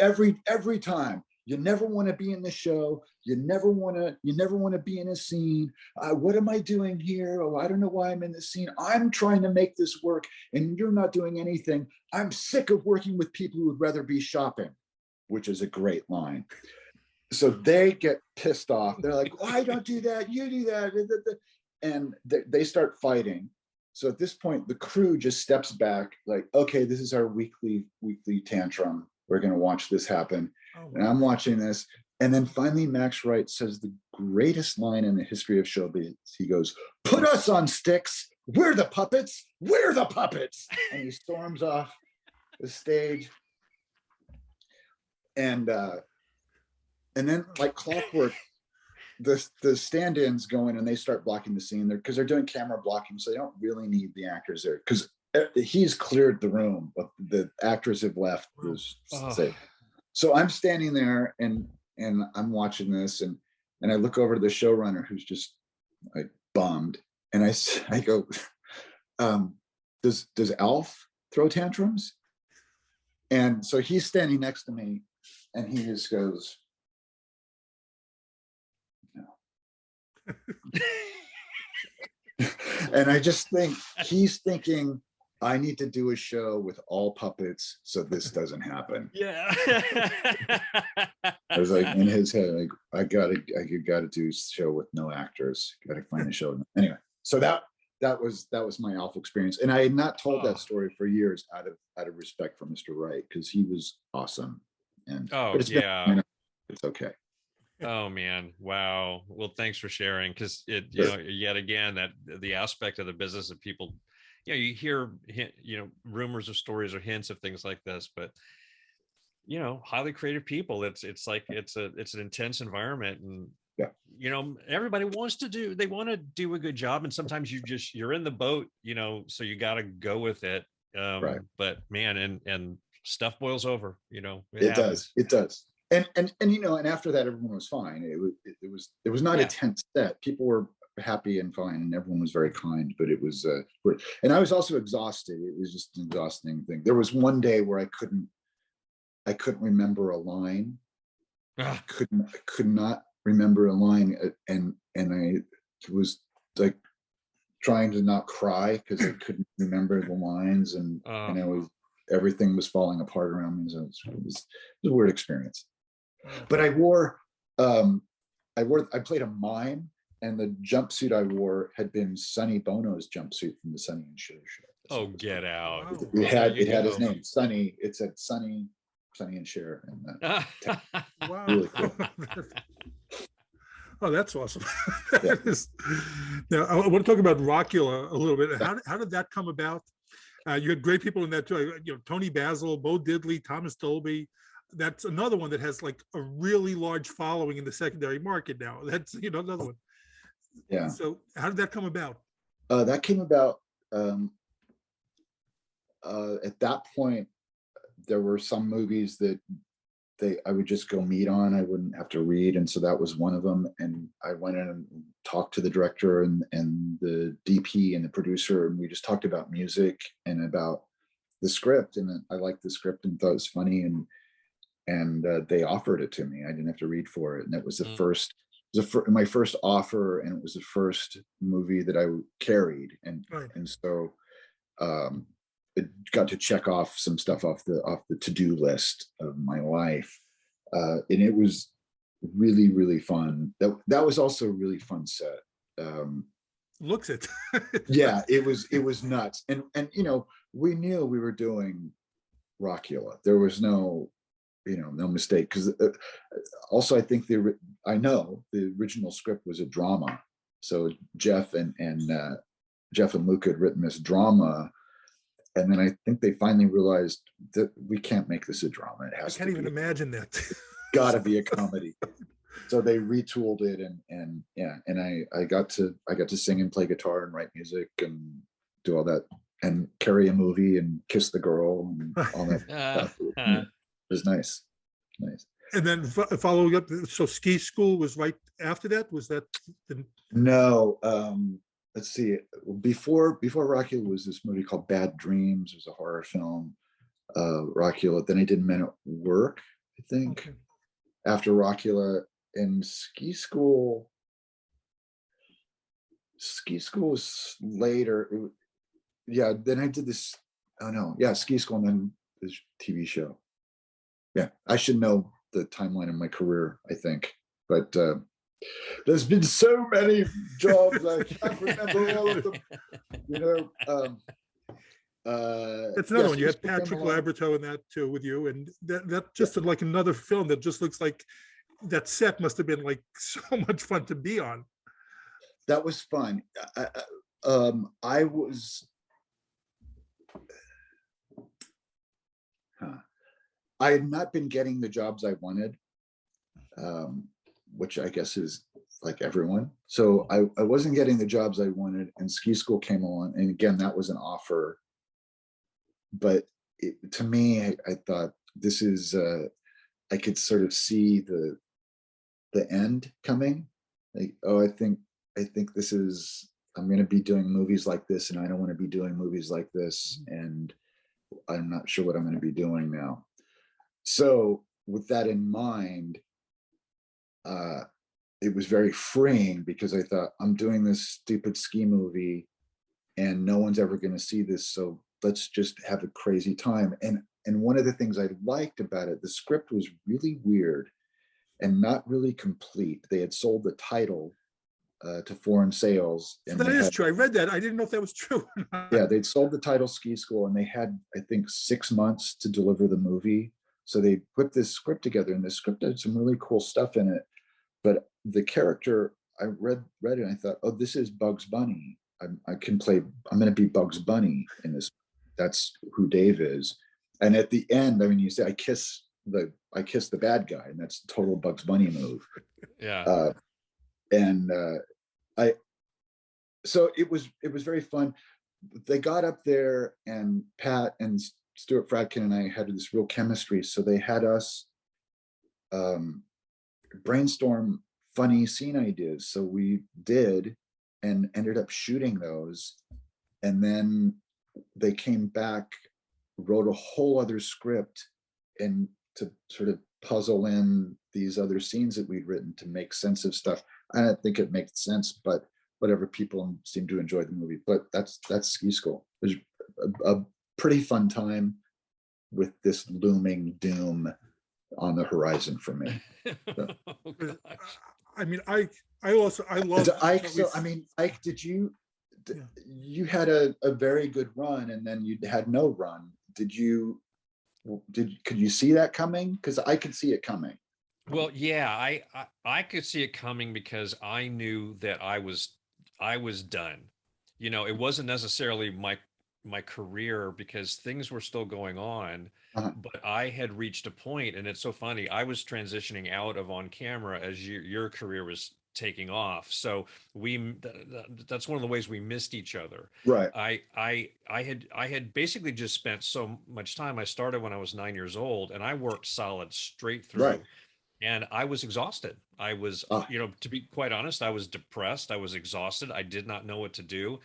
every time, you never want to be in the show. You never want to be in a scene. What am I doing here? Oh, I don't know why I'm in this scene. I'm trying to make this work, and you're not doing anything. I'm sick of working with people who would rather be shopping, which is a great line. So they get pissed off. They're like, oh, I don't do that. You do that. And they start fighting. So at this point, the crew just steps back like, okay, this is our weekly tantrum. we're going to watch this happen. Oh, And I'm watching this. And then finally, Max Wright says the greatest line in the history of showbiz. He goes, "Put us on sticks. We're the puppets. We're the puppets." And he storms off the stage. And then like clockwork, the stand-ins go in and they start blocking the scene there because they're doing camera blocking. So they don't really need the actors there because he's cleared the room, but the actors have left. So I'm standing there and I'm watching this and I look over to the showrunner who's just like bummed. And I go, does Alf throw tantrums? And so he's standing next to me and he just goes, "No." And I just think he's thinking, I need to do a show with all puppets so this doesn't happen. Yeah. I was like in his head, like I gotta do a show with no actors. Gotta find a show. Anyway, so that was my Alf experience, and I had not told that story for years out of respect for Mr. Wright because he was awesome. And it's okay. Oh man, wow. Well, thanks for sharing because yet again that the aspect of the business that people. You hear, rumors of stories or hints of things like this, but highly creative people. It's an intense environment, and everybody wants to do a good job, and sometimes you're in the boat, so you got to go with it. Right. But man, and stuff boils over. It does. And and after that, everyone was fine. It was not a tense set. People were happy and fine, and everyone was very kind, but it was and I was also exhausted. It was just an exhausting thing. There was one day where I couldn't remember a line. I could not remember a line, and I was like trying to not cry because I couldn't remember the lines, and everything was falling apart around me. So it was a weird experience. But I played a mime. And the jumpsuit I wore had been Sonny Bono's jumpsuit from the Sonny and Cher show. Oh, get out! It had his name, Sonny. It said Sonny and Cher. And wow! Really cool. Oh, that's awesome. Now I want to talk about Rockula a little bit. How did that come about? You had great people in that too. Tony Basil, Bo Diddley, Thomas Dolby. That's another one that has like a really large following in the secondary market now. That's another one. Yeah. So how did that come about? That came about at that point. There were some movies that I would just go meet on. I wouldn't have to read, and so that was one of them. And I went in and talked to the director and the DP and the producer, and we just talked about music and about the script. And I liked the script and thought it was funny, and they offered it to me. I didn't have to read for it, and it was my first offer, and it was the first movie that I carried, and so it got to check off some stuff off the to-do list of my life, and it was really, really fun. That was also a really fun set. Looks it. Yeah, it was nuts, and we knew we were doing Rockula. There was no mistake, because also I think the original script was a drama. So Jeff and Luke had written this drama, and then I think they finally realized that we can't make this a drama. It has. I can't even imagine that. Got to be a comedy. So they retooled it, and I got to sing and play guitar and write music and do all that and carry a movie and kiss the girl and all that stuff. It was nice. And then following up, so Ski School was right after that? Was that No, let's see. Before Rockula was this movie called Bad Dreams. It was a horror film. Rockula. Then I did Men at Work, I think. Okay. After Rockula, and Ski School was later. Then I did this. Oh no, Ski School, and then this TV show. Yeah, I should know the timeline of my career, I think, but there's been so many jobs I can't remember all of them. That's another yes, one. You had Ski School came Patrick along. Laboratow in that too with you, and that just like another film that just looks like that set must have been like so much fun to be on. That was fun. I was. I had not been getting the jobs I wanted, which I guess is like everyone. So I wasn't getting the jobs I wanted, and Ski School came along, and again, that was an offer. But to me, I thought this is. I could sort of see the end coming. Like, oh, I think this is. I'm going to be doing movies like this, and I don't want to be doing movies like this, and I'm not sure what I'm going to be doing now. So with that in mind, it was very freeing because I thought, I'm doing this stupid ski movie and no one's ever going to see this. So let's just have a crazy time. And one of the things I liked about it, the script was really weird and not really complete. They had sold the title to foreign sales. So that is true. I read that. I didn't know if that was true. Yeah, they'd sold the title Ski School, and they had, I think, 6 months to deliver the movie. So they put this script together, and the script had some really cool stuff in it. But the character, I read it, and I thought, oh, this is Bugs Bunny. I'm going to be Bugs Bunny in this. That's who Dave is. And at the end, I mean, you say, I kiss the bad guy, and that's a total Bugs Bunny move. Yeah. So it was very fun. They got up there, and Pat and Stuart Fradkin and I had this real chemistry. So they had us brainstorm funny scene ideas. So we did, and ended up shooting those. And then they came back, wrote a whole other script, and to sort of puzzle in these other scenes that we'd written to make sense of stuff. I don't think it makes sense, but whatever, people seem to enjoy the movie. But that's Ski School. It was a pretty fun time with this looming doom on the horizon for me. So. Oh, gosh. I mean, I love Ike. So I mean, Ike, you had a very good run, and then you had no run. Could you see that coming? Because I could see it coming. Well, yeah, I could see it coming because I knew that I was done. You know, it wasn't necessarily my career because things were still going on, but I had reached a point, and it's so funny. I was transitioning out of on camera as your career was taking off. So that's one of the ways we missed each other. Right. I had basically just spent so much time. I started when I was 9 years old, and I worked solid straight through. Right. And I was exhausted. I was, you know, to be quite honest, I was depressed. I was exhausted. I did not know what to do.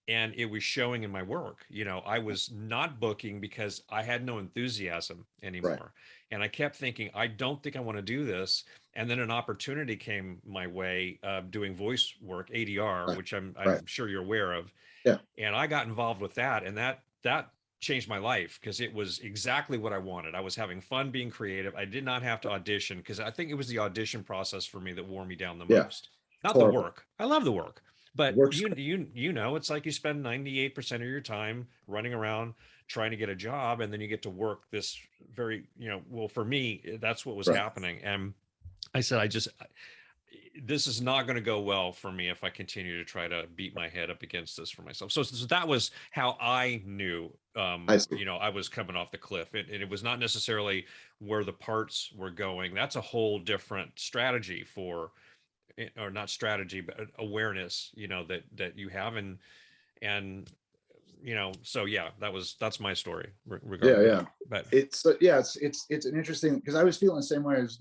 And it was showing in my work. You know, I was not booking because I had no enthusiasm anymore. Right. And I kept thinking, I don't think I want to do this. And then an opportunity came my way doing voice work, ADR, right. which I'm sure you're aware of. Yeah. And I got involved with that. And that changed my life because it was exactly what I wanted. I was having fun being creative. I did not have to audition because I think it was the audition process for me that wore me down the most. Not the work. I love the work, but you know, it's like you spend 98% of your time running around trying to get a job, and then you get to work this very, you know, well, for me, that's what was happening. And I said, this is not going to go well for me if I continue to try to beat my head up against this for myself. So that was how I knew, you know, I was coming off the cliff. And it was not necessarily where the parts were going. That's a whole different strategy for, or not strategy, but awareness, you know, that you have. And, you know, so yeah, that's my story. Yeah. But it's an interesting, because I was feeling the same way. As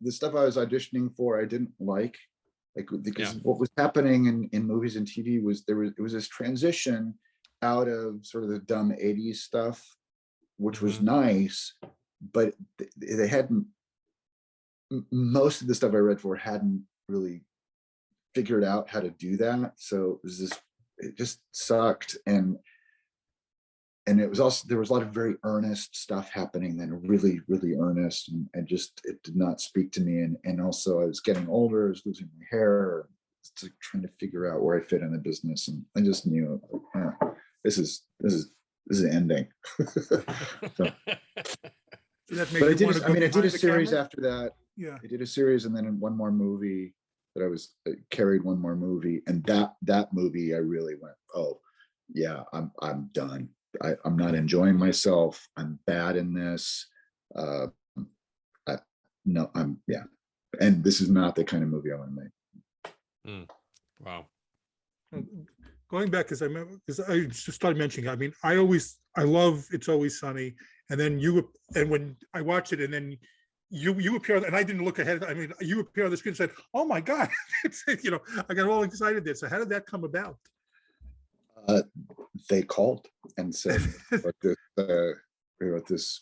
the stuff I was auditioning for, I didn't like because what was happening in movies and TV was it was this transition out of sort of the dumb 80s stuff, which was nice, but they hadn't, most of the stuff I read for hadn't really figured out how to do that. So it just sucked. And it was also, there was a lot of very earnest stuff happening then, really, really earnest. And it did not speak to me. And also I was getting older, I was losing my hair, it's like trying to figure out where I fit in the business. And I just knew, this is this is the ending. So, So that made but I you did, want to I go mean, I did behind a the series camera? after that. Yeah. I did a series and then one more movie that I was carried one more movie. And that movie, I really went, oh yeah, I'm done. I'm not enjoying myself. I'm bad in this. No, yeah. And this is not the kind of movie I want to make. Wow. Going back, because I just started mentioning, I mean, I love It's Always Sunny, and then when I watched it, and then you appear, and I didn't look ahead. I mean, you appear on the screen and said, "Oh my God!" I got all excited there. So how did that come about? They called and said, we wrote this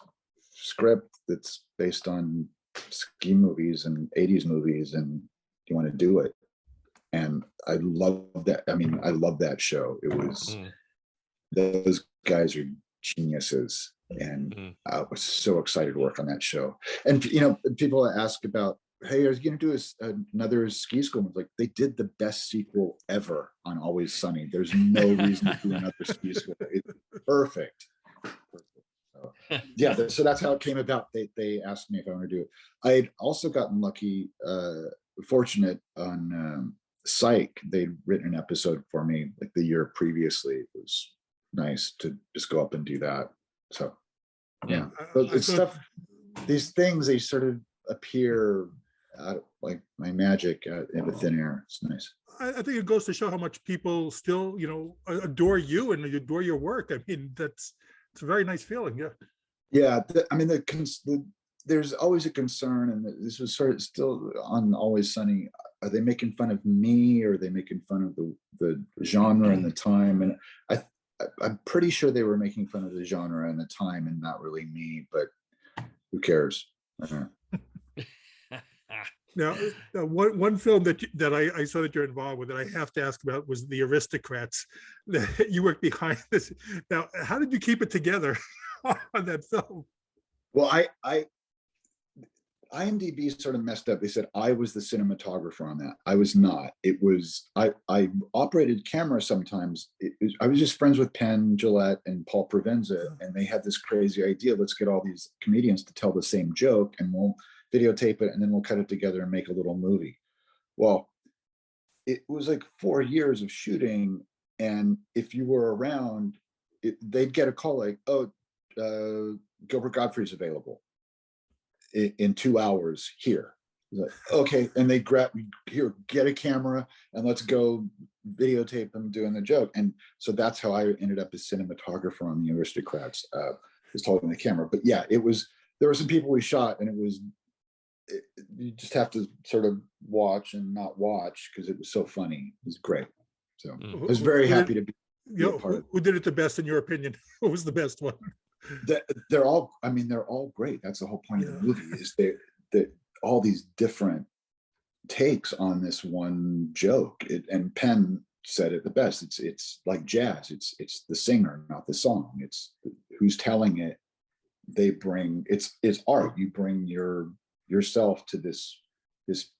script that's based on ski movies and 80s movies, and do you want to do it? And I love that. I mean, I love that show. It was, those guys are geniuses. And I was so excited to work on that show. And, people ask about, hey, are you going to do another Ski School? It's like, they did the best sequel ever on Always Sunny. There's no reason to do another Ski School. It's perfect. So, yeah, so that's how it came about. They asked me if I want to do it. I had also gotten lucky, fortunate on Psych. They'd written an episode for me like the year previously. It was nice to just go up and do that. So yeah, it's stuff, these things, they sort of appear like my magic in the thin air. It's nice. I think it goes to show how much people still, adore you and adore your work. I mean, it's a very nice feeling. Yeah. Yeah. I mean, there's always a concern, and this was sort of still on Always Sunny. Are they making fun of me, or are they making fun of the genre and the time? And I'm pretty sure they were making fun of the genre and the time, and not really me. But who cares? Now, one film that I saw that you're involved with that I have to ask about was The Aristocrats. You worked behind this. Now, how did you keep it together on that film? Well, IMDb sort of messed up. They said I was the cinematographer on that. I was not. It was, I operated camera sometimes. I was just friends with Penn Jillette and Paul Provenza, and they had this crazy idea. Let's get all these comedians to tell the same joke, and we'll videotape it, and then we'll cut it together and make a little movie. Well, it was like 4 years of shooting, and if you were around, they'd get a call like, oh, Gilbert Gottfried's available in 2 hours here. Like, okay, and they grab, here, get a camera and let's go videotape them doing the joke. And so that's how I ended up as cinematographer on The Aristocrats, just holding the camera. But yeah, there were some people we shot, and you just have to sort of watch and not watch because it was so funny. It was great. So I was very happy to be a part of it. Who did it the best in your opinion? Who was the best one? They're all great. That's the whole point of the movie, is that all these different takes on this one joke. And Penn said it the best. It's like jazz. It's the singer, not the song. It's who's telling it. They bring, it's art. You bring yourself to this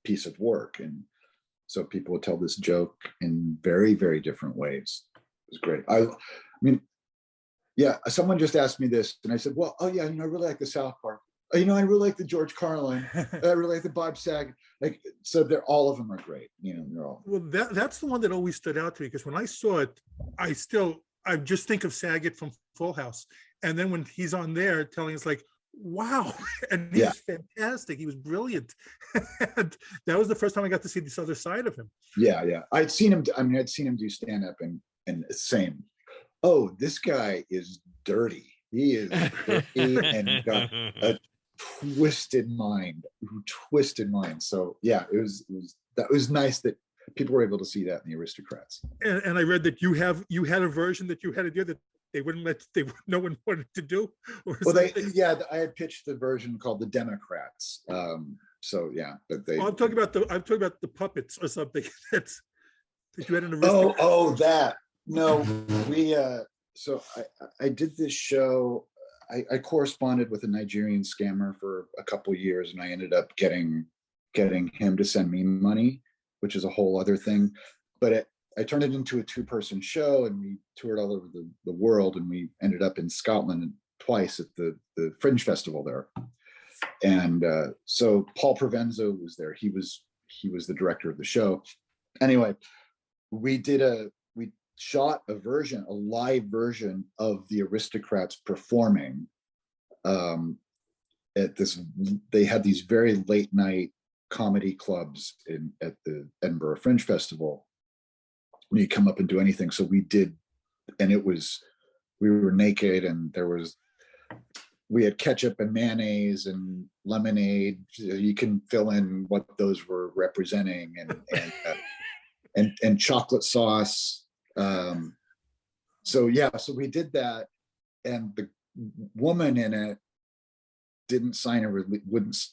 piece of work, and so people would tell this joke in very, very different ways. It was great. I mean, yeah, someone just asked me this, and I said, well, oh yeah, I really like the South Park. I really like the George Carlin. I really like the Bob Saget. Like, so all of them are great. They're all. Well, that's the one that always stood out to me, because when I saw it, I just think of Saget from Full House, and then when he's on there telling us, like, wow, and he was fantastic. He was brilliant. And that was the first time I got to see this other side of him. Yeah. I'd seen him do stand up, and same. Oh, this guy is dirty. He is dirty and got a twisted mind. So yeah, that was nice that people were able to see that in The Aristocrats. And I read that you had a version that you had to do that no one wanted to do. I had pitched the version called The Democrats. So yeah, but I'm talking about the puppets or something. That you had an Aristocrat. Oh, that. No, so I did this show. I corresponded with a Nigerian scammer for a couple of years, and I ended up getting him to send me money, which is a whole other thing. But I turned it into a 2-person show, and we toured all over the world, and we ended up in Scotland twice at the Fringe Festival there. And so Paul Provenzo was there. He was the director of the show. Anyway, we shot a live version of the Aristocrats performing at this. They had these very late night comedy clubs at the Edinburgh Fringe Festival, when you come up and do anything. So we did, and we were naked, and we had ketchup and mayonnaise and lemonade. You can fill in what those were representing, and chocolate sauce. So we did that, and the woman in it didn't sign a release,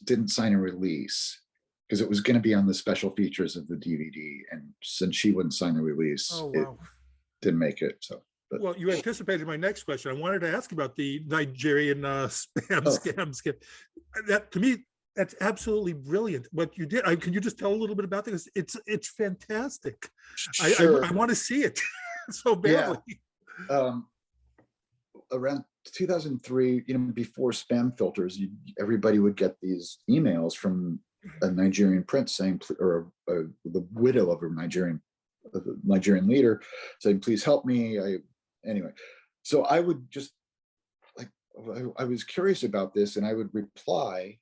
because it was going to be on the special features of the DVD, and since she wouldn't sign the release, it didn't make it. So, well, you anticipated my next question. I wanted to ask about the Nigerian scam. That, to me, that's absolutely brilliant. What you did, can you just tell a little bit about this? It's fantastic. Sure. I want to see it so badly. Yeah. Around 2003, before spam filters, everybody would get these emails from a Nigerian prince saying, or the widow of a Nigerian leader saying, "Please help me." Anyway, so I would just I was curious about this, and I would reply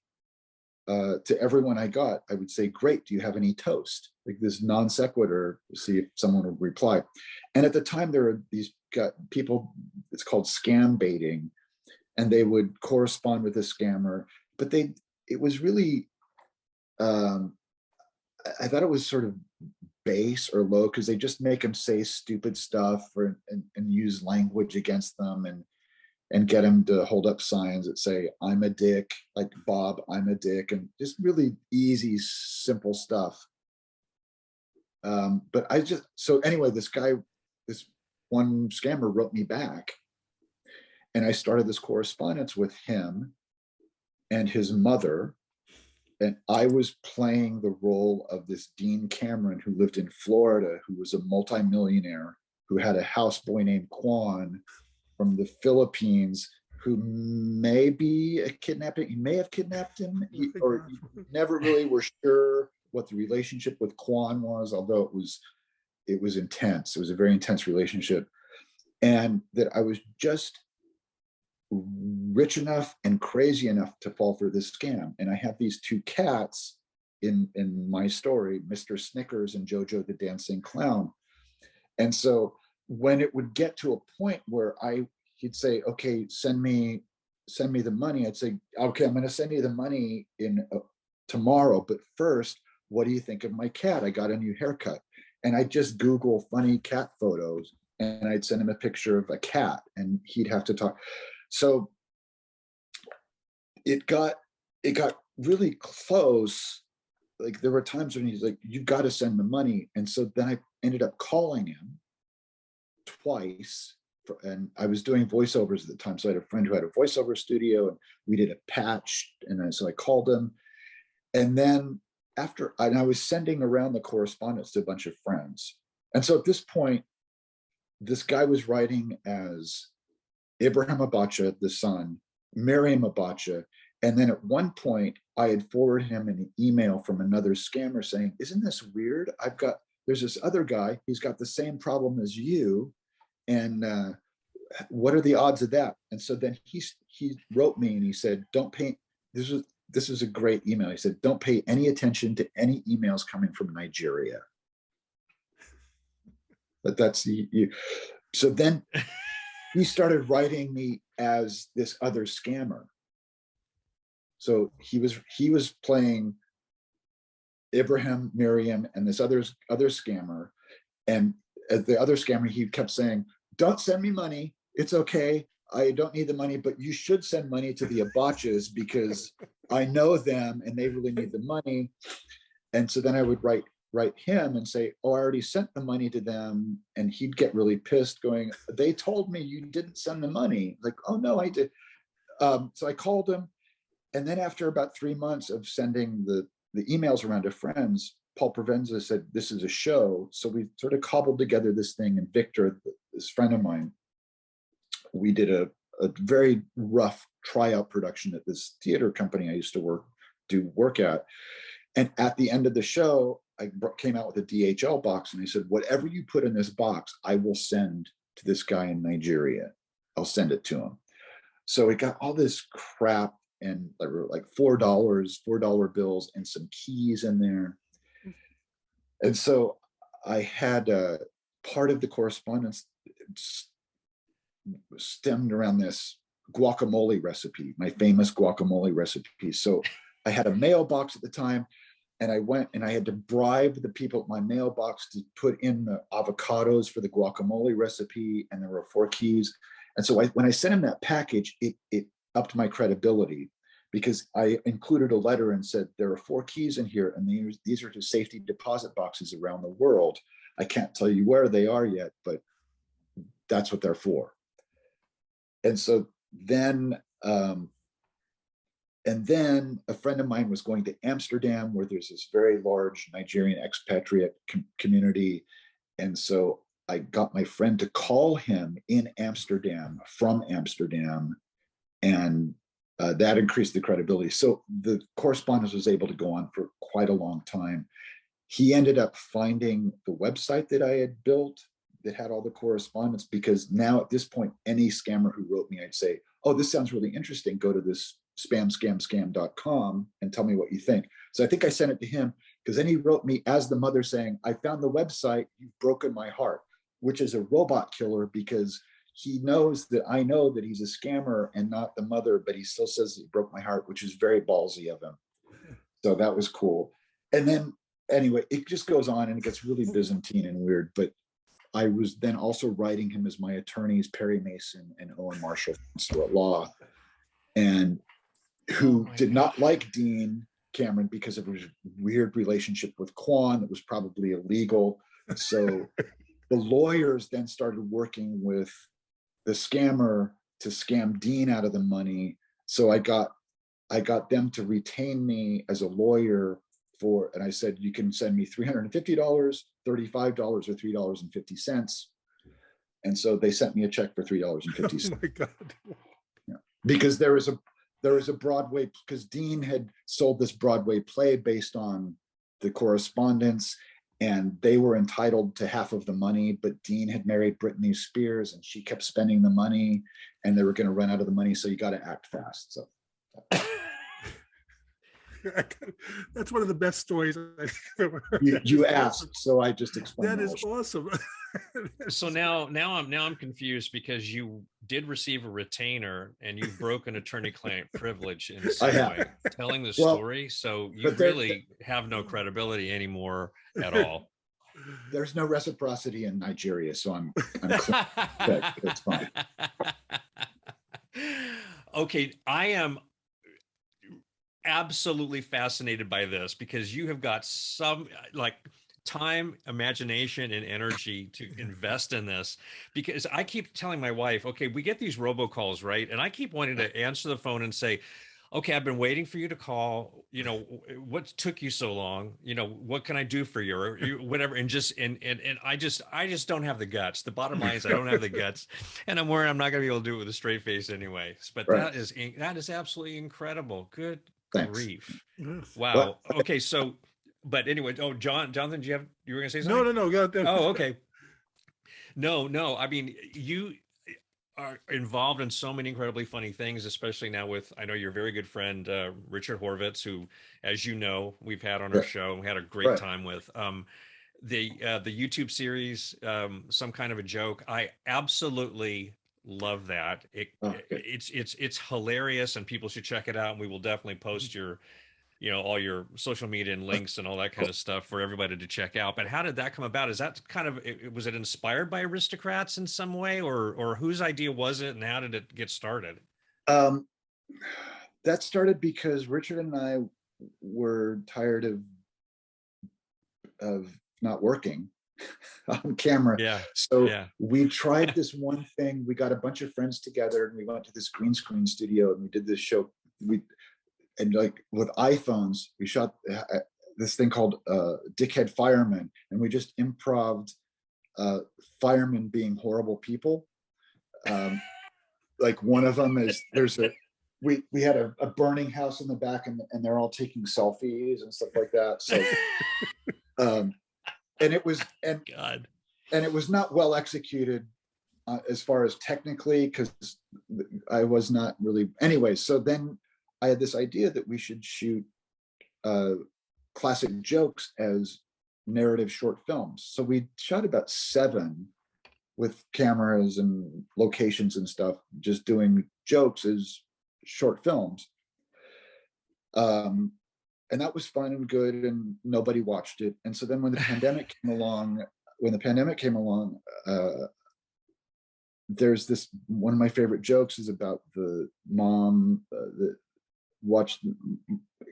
to everyone I got. I would say, "Great, do you have any toast?" Like this non sequitur, to see if someone would reply. And at the time, there were these people, it's called scam baiting, and they would correspond with a scammer, but it was really, I thought it was sort of base or low, because they just make them say stupid stuff and use language against them, and get them to hold up signs that say, "I'm a dick," like Bob, "I'm a dick," and just really easy, simple stuff. But anyway, this one scammer wrote me back, and I started this correspondence with him and his mother. And I was playing the role of this Dean Cameron, who lived in Florida, who was a multimillionaire, who had a houseboy named Quan from the Philippines, who may be a kidnapping. He may have kidnapped him, or never really were sure what the relationship with Quan was, although it was intense. It was a very intense relationship. And that I was just rich enough and crazy enough to fall for this scam. And I have these 2 cats in my story, Mr. Snickers and Jojo the Dancing Clown. And so when it would get to a point where he'd say, "Okay, send me the money," I'd say, "Okay, I'm going to send you the money in tomorrow, but first, what do you think of my cat? I got a new haircut." And I'd just Google funny cat photos, and I'd send him a picture of a cat, and he'd have to talk. So it got really close. Like, there were times when he's like, "You got to send the money." And so then I ended up calling him twice, and I was doing voiceovers at the time. So I had a friend who had a voiceover studio, and we did a patch. And so I called him, and then I was sending around the correspondence to a bunch of friends. And so at this point, this guy was writing as Ibrahim Abacha, the son, Miriam Abacha. And then at one point, I had forwarded him an email from another scammer saying, "Isn't this weird? There's this other guy, he's got the same problem as you. And what are the odds of that?" And so then he wrote me, and he said, "Don't pay," this is a great email. He said, "Don't pay any attention to any emails coming from Nigeria." But that's you. So then he started writing me as this other scammer. So he was playing Ibrahim, Miriam, and this other scammer. And as the other scammer, he kept saying, "Don't send me money. It's okay. I don't need the money, but you should send money to the Abachas because I know them and they really need the money." And so then I would write him and say, "Oh, I already sent the money to them." And he'd get really pissed, going, "They told me you didn't send the money." Like, "Oh no, I did." So I called him. And then after about 3 months of sending the emails around to friends, Paul Provenza said, this is a show. So we sort of cobbled together this thing. And Victor, this friend of mine, we did a very rough tryout production at this theater company I used to do work at. And at the end of the show, I came out with a DHL box, and I said, whatever you put in this box, I will send to this guy in Nigeria. I'll send it to him. So it got all this crap, and like $4 bills and some keys in there. And so I had part of the correspondence stemmed around this guacamole recipe, my famous guacamole recipe. So I had a mailbox at the time, and I went and I had to bribe the people at my mailbox to put in the avocados for the guacamole recipe, and there were 4 keys. And so when I sent him that package, it upped my credibility, because I included a letter and said, there are 4 keys in here, and these are to safety deposit boxes around the world. I can't tell you where they are yet, but that's what they're for. And so then, and then a friend of mine was going to Amsterdam, where there's this very large Nigerian expatriate community. And so I got my friend to call him in Amsterdam, from Amsterdam, and that increased the credibility. So the correspondence was able to go on for quite a long time. He ended up finding the website that I had built that had all the correspondence, because now at this point, any scammer who wrote me, I'd say, oh, this sounds really interesting. Go to this spamscamscam.com and tell me what you think. So I think I sent it to him, because then he wrote me as the mother saying, I found the website, you've broken my heart, which is a robot killer, because he knows that I know that he's a scammer and not the mother, but he still says he broke my heart, which is very ballsy of him. So that was cool. And then anyway, it just goes on and it gets really Byzantine and weird. But I was then also writing him as my attorneys, Perry Mason and Owen Marshall from Stewart Law, and who did not like Dean Cameron because of his weird relationship with Quan that was probably illegal. So the lawyers then started working with the scammer to scam Dean out of the money. So I got them to retain me as a lawyer for, and I said, you can send me $350, $35, or $3.50. And so they sent me a check for $3.50. Oh my God. Yeah. Because there was a Broadway, because Dean had sold this Broadway play based on the correspondence, and they were entitled to half of the money, but Dean had married Britney Spears and she kept spending the money, and they were going to run out of the money. So you got to act fast. So that's one of the best stories I've ever heard. You asked, so I just explained. That is awesome. So now I'm confused, because you did receive a retainer and you've broken attorney-client privilege in some way, telling the story. So you really have no credibility anymore at all. There's no reciprocity in Nigeria, so I'm it's fine. Okay, I am absolutely fascinated by this, because you have got some time, imagination, and energy to invest in this. Because I keep telling my wife, okay, we get these robocalls, right? And I keep wanting to answer the phone and say, okay, I've been waiting for you to call, what took you so long? What can I do for you, or whatever. And I just don't have the guts. The bottom line is I don't have the guts, and I'm worried I'm not going to be able to do it with a straight face anyway. But right. that is absolutely incredible. Good grief. Wow. Okay. So, but anyway, Jonathan, you were going to say something? No. Oh, okay. No. I mean, you are involved in so many incredibly funny things, especially now with, I know your very good friend, Richard Horvitz, who, as you know, we've had on our show, we had a great time with. The YouTube series, Some Kind of a Joke. I absolutely love that. It's hilarious, and people should check it out. And we will definitely post your, all your social media and links and all that kind of stuff for everybody to check out. But how did that come about? Is that kind of, was it inspired by Aristocrats in some way, or whose idea was it, and how did it get started? That started because Richard and I were tired of not working on camera. So we tried this one thing. We got a bunch of friends together and we went to this green screen studio and we did this show. And like with iPhones, we shot this thing called Dickhead Fireman, and we just improv'd firemen being horrible people. Like one of them is we had a burning house in the back, and they're all taking selfies and stuff like that. So, and it was God. And it was not well executed as far as technically, because I was not really. Anyway, so then I had this idea that we should shoot classic jokes as narrative short films. So we shot about 7 with cameras and locations and stuff, just doing jokes as short films. And that was fun and good, and nobody watched it. And so then when the pandemic came along, there's this, one of my favorite jokes is about the mom that watched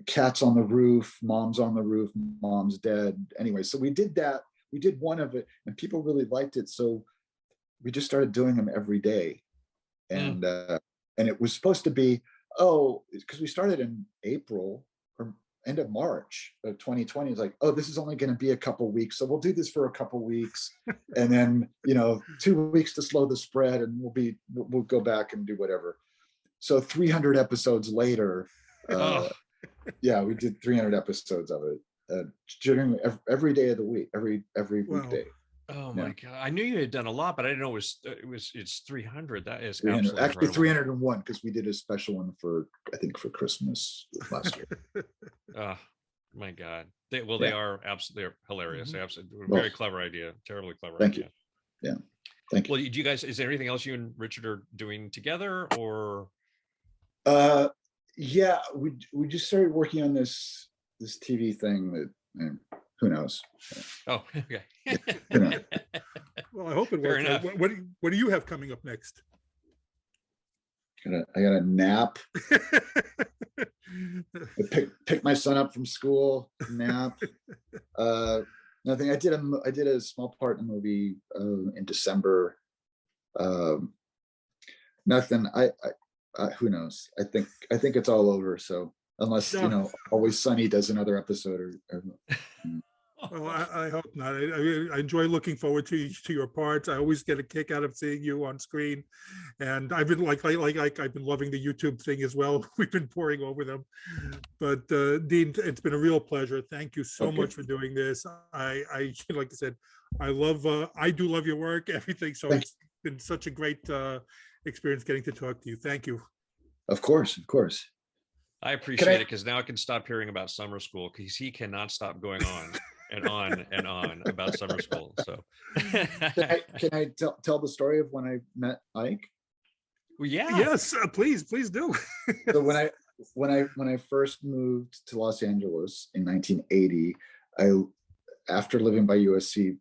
cats on the roof, mom's on the roof, mom's dead. Anyway, so we did that. We did one of it, and people really liked it. So we just started doing them every day. And it was supposed to be, because we started in April or end of March of 2020. It's like, this is only going to be a couple weeks, so we'll do this for a couple weeks, and then 2 weeks to slow the spread, and we'll go back and do whatever. So 300 episodes later, we did 300 episodes of it during every day of the week, every weekday. Oh my God! I knew you had done a lot, but I didn't know it's 300. That is 300. absolutely Actually incredible. 301, because we did a special one for Christmas last year. Oh my God! They are absolutely hilarious. Mm-hmm. Absolutely, very clever idea. Terribly clever. Thank idea. you. Yeah, thank you. Well, do you guys? Is there anything else you and Richard are doing together, or? Yeah, we just started working on this TV thing that. Who knows? Oh, okay. Well, I hope it Fair works. enough. What do you have coming up next? I got a nap. Pick my son up from school. Nap. Nothing. I did a small part in a movie in December. Nothing. I who knows? I think it's all over. So unless Always Sunny does another episode or Well, I hope not. I enjoy looking forward to your parts. I always get a kick out of seeing you on screen, and I've been like I've been loving the YouTube thing as well. We've been pouring over them, but Dean, it's been a real pleasure. Thank you so much for doing this. I like I said, I do love your work, everything. So it's been such a great experience getting to talk to you. Thank you. Of course. I appreciate it, because now I can stop hearing about summer school, because he cannot stop going on and on and on about summer school. So can I tell the story of when I met Ike? Well, yeah. Yes, please do. So when I first moved to Los Angeles in 1980, after living by USC,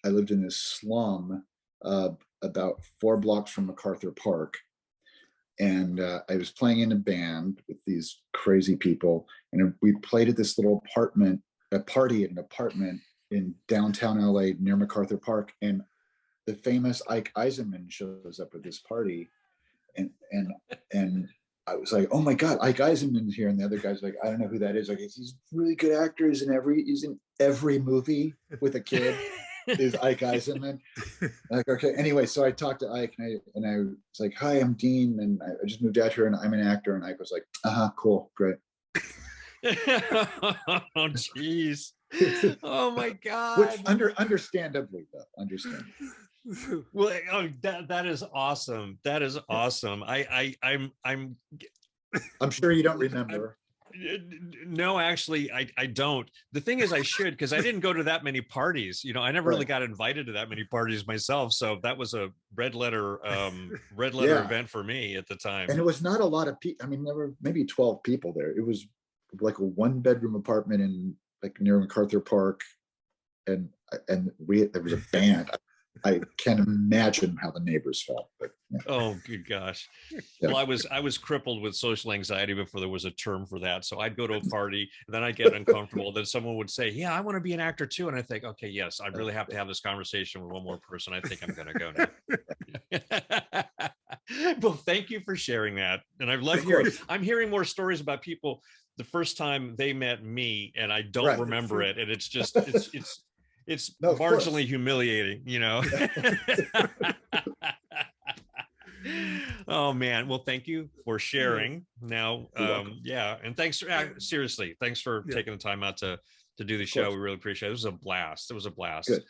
I lived in this slum about 4 blocks from MacArthur Park. And I was playing in a band with these crazy people, and we played at this little party at an apartment in downtown LA near MacArthur Park. And the famous Ike Eisenmann shows up at this party, and I was like, oh my God, Ike Eisenmann's here. And the other guy's like, I don't know who that is. Like, he's a really good actor. He's in every movie with a kid. Is Ike Eisenmann. Like, okay. Anyway, so I talked to Ike, and I was like, hi, I'm Dean, and I just moved out here, and I'm an actor. And Ike was like, cool, great. Oh jeez. Oh my God. Which understandably. Well, that is awesome. That is awesome. I'm sure you don't remember. No, actually, I don't. The thing is, I should, because I didn't go to that many parties. I never really got invited to that many parties myself. So that was a red letter event for me at the time. And it was not a lot of people. I mean, there were maybe 12 people there. It was like a 1-bedroom apartment in like near MacArthur Park, and there was a band. I can't imagine how the neighbors felt. But, yeah. Oh, good gosh. Yeah. Well, I was crippled with social anxiety before there was a term for that. So I'd go to a party, and then I'd get uncomfortable. Then someone would say, yeah, I want to be an actor too. And I think, okay, yes, I really have to have this conversation with one more person. I think I'm going to go now. Well, thank you for sharing that. And I've loved I'm hearing more stories about people the first time they met me and I don't remember it. And it's just, it's marginally humiliating, you know? Oh man. Well, thank you for sharing. Now, yeah. And thanks, seriously, thanks for taking the time out to do the show. We really appreciate it. It was a blast. It was a blast. Good.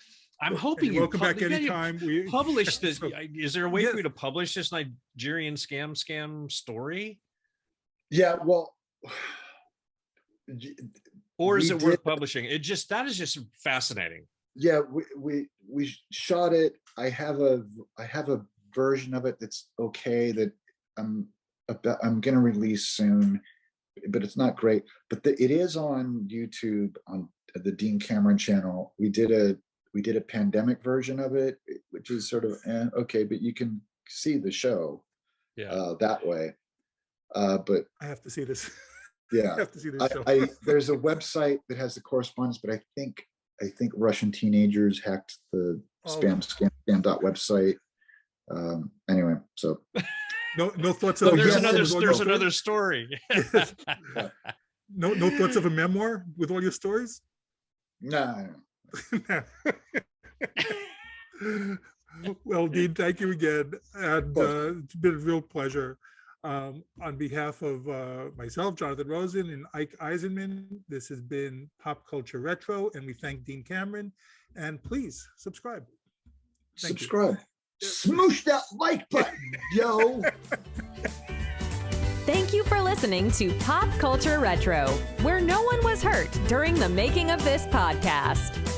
I'm hoping you welcome back anytime. We publish this. Is there a way for you to publish this Nigerian scam story? Yeah, well, or is it worth publishing? That is just fascinating. Yeah, we shot it. I have a version of it that's okay that I'm going to release soon, but it's not great. But it is on YouTube on the Dean Cameron channel. We did a pandemic version of it, which is sort of okay, but you can see the show that way. But I have to see this. Yeah, I have to see this show. There's a website that has the correspondence, but I think Russian teenagers hacked the scam website. Anyway, so no thoughts of there's another story. No thoughts of a memoir with all your stories? No. Well, Dean, thank you again, and it's been a real pleasure. On behalf of myself, Jonathan Rosen, and Ike Eisenmann, this has been Pop Culture Retro, and we thank Dean Cameron. And please subscribe. Subscribe. Smoosh that like button, yo. Thank you for listening to Pop Culture Retro, where no one was hurt during the making of this podcast.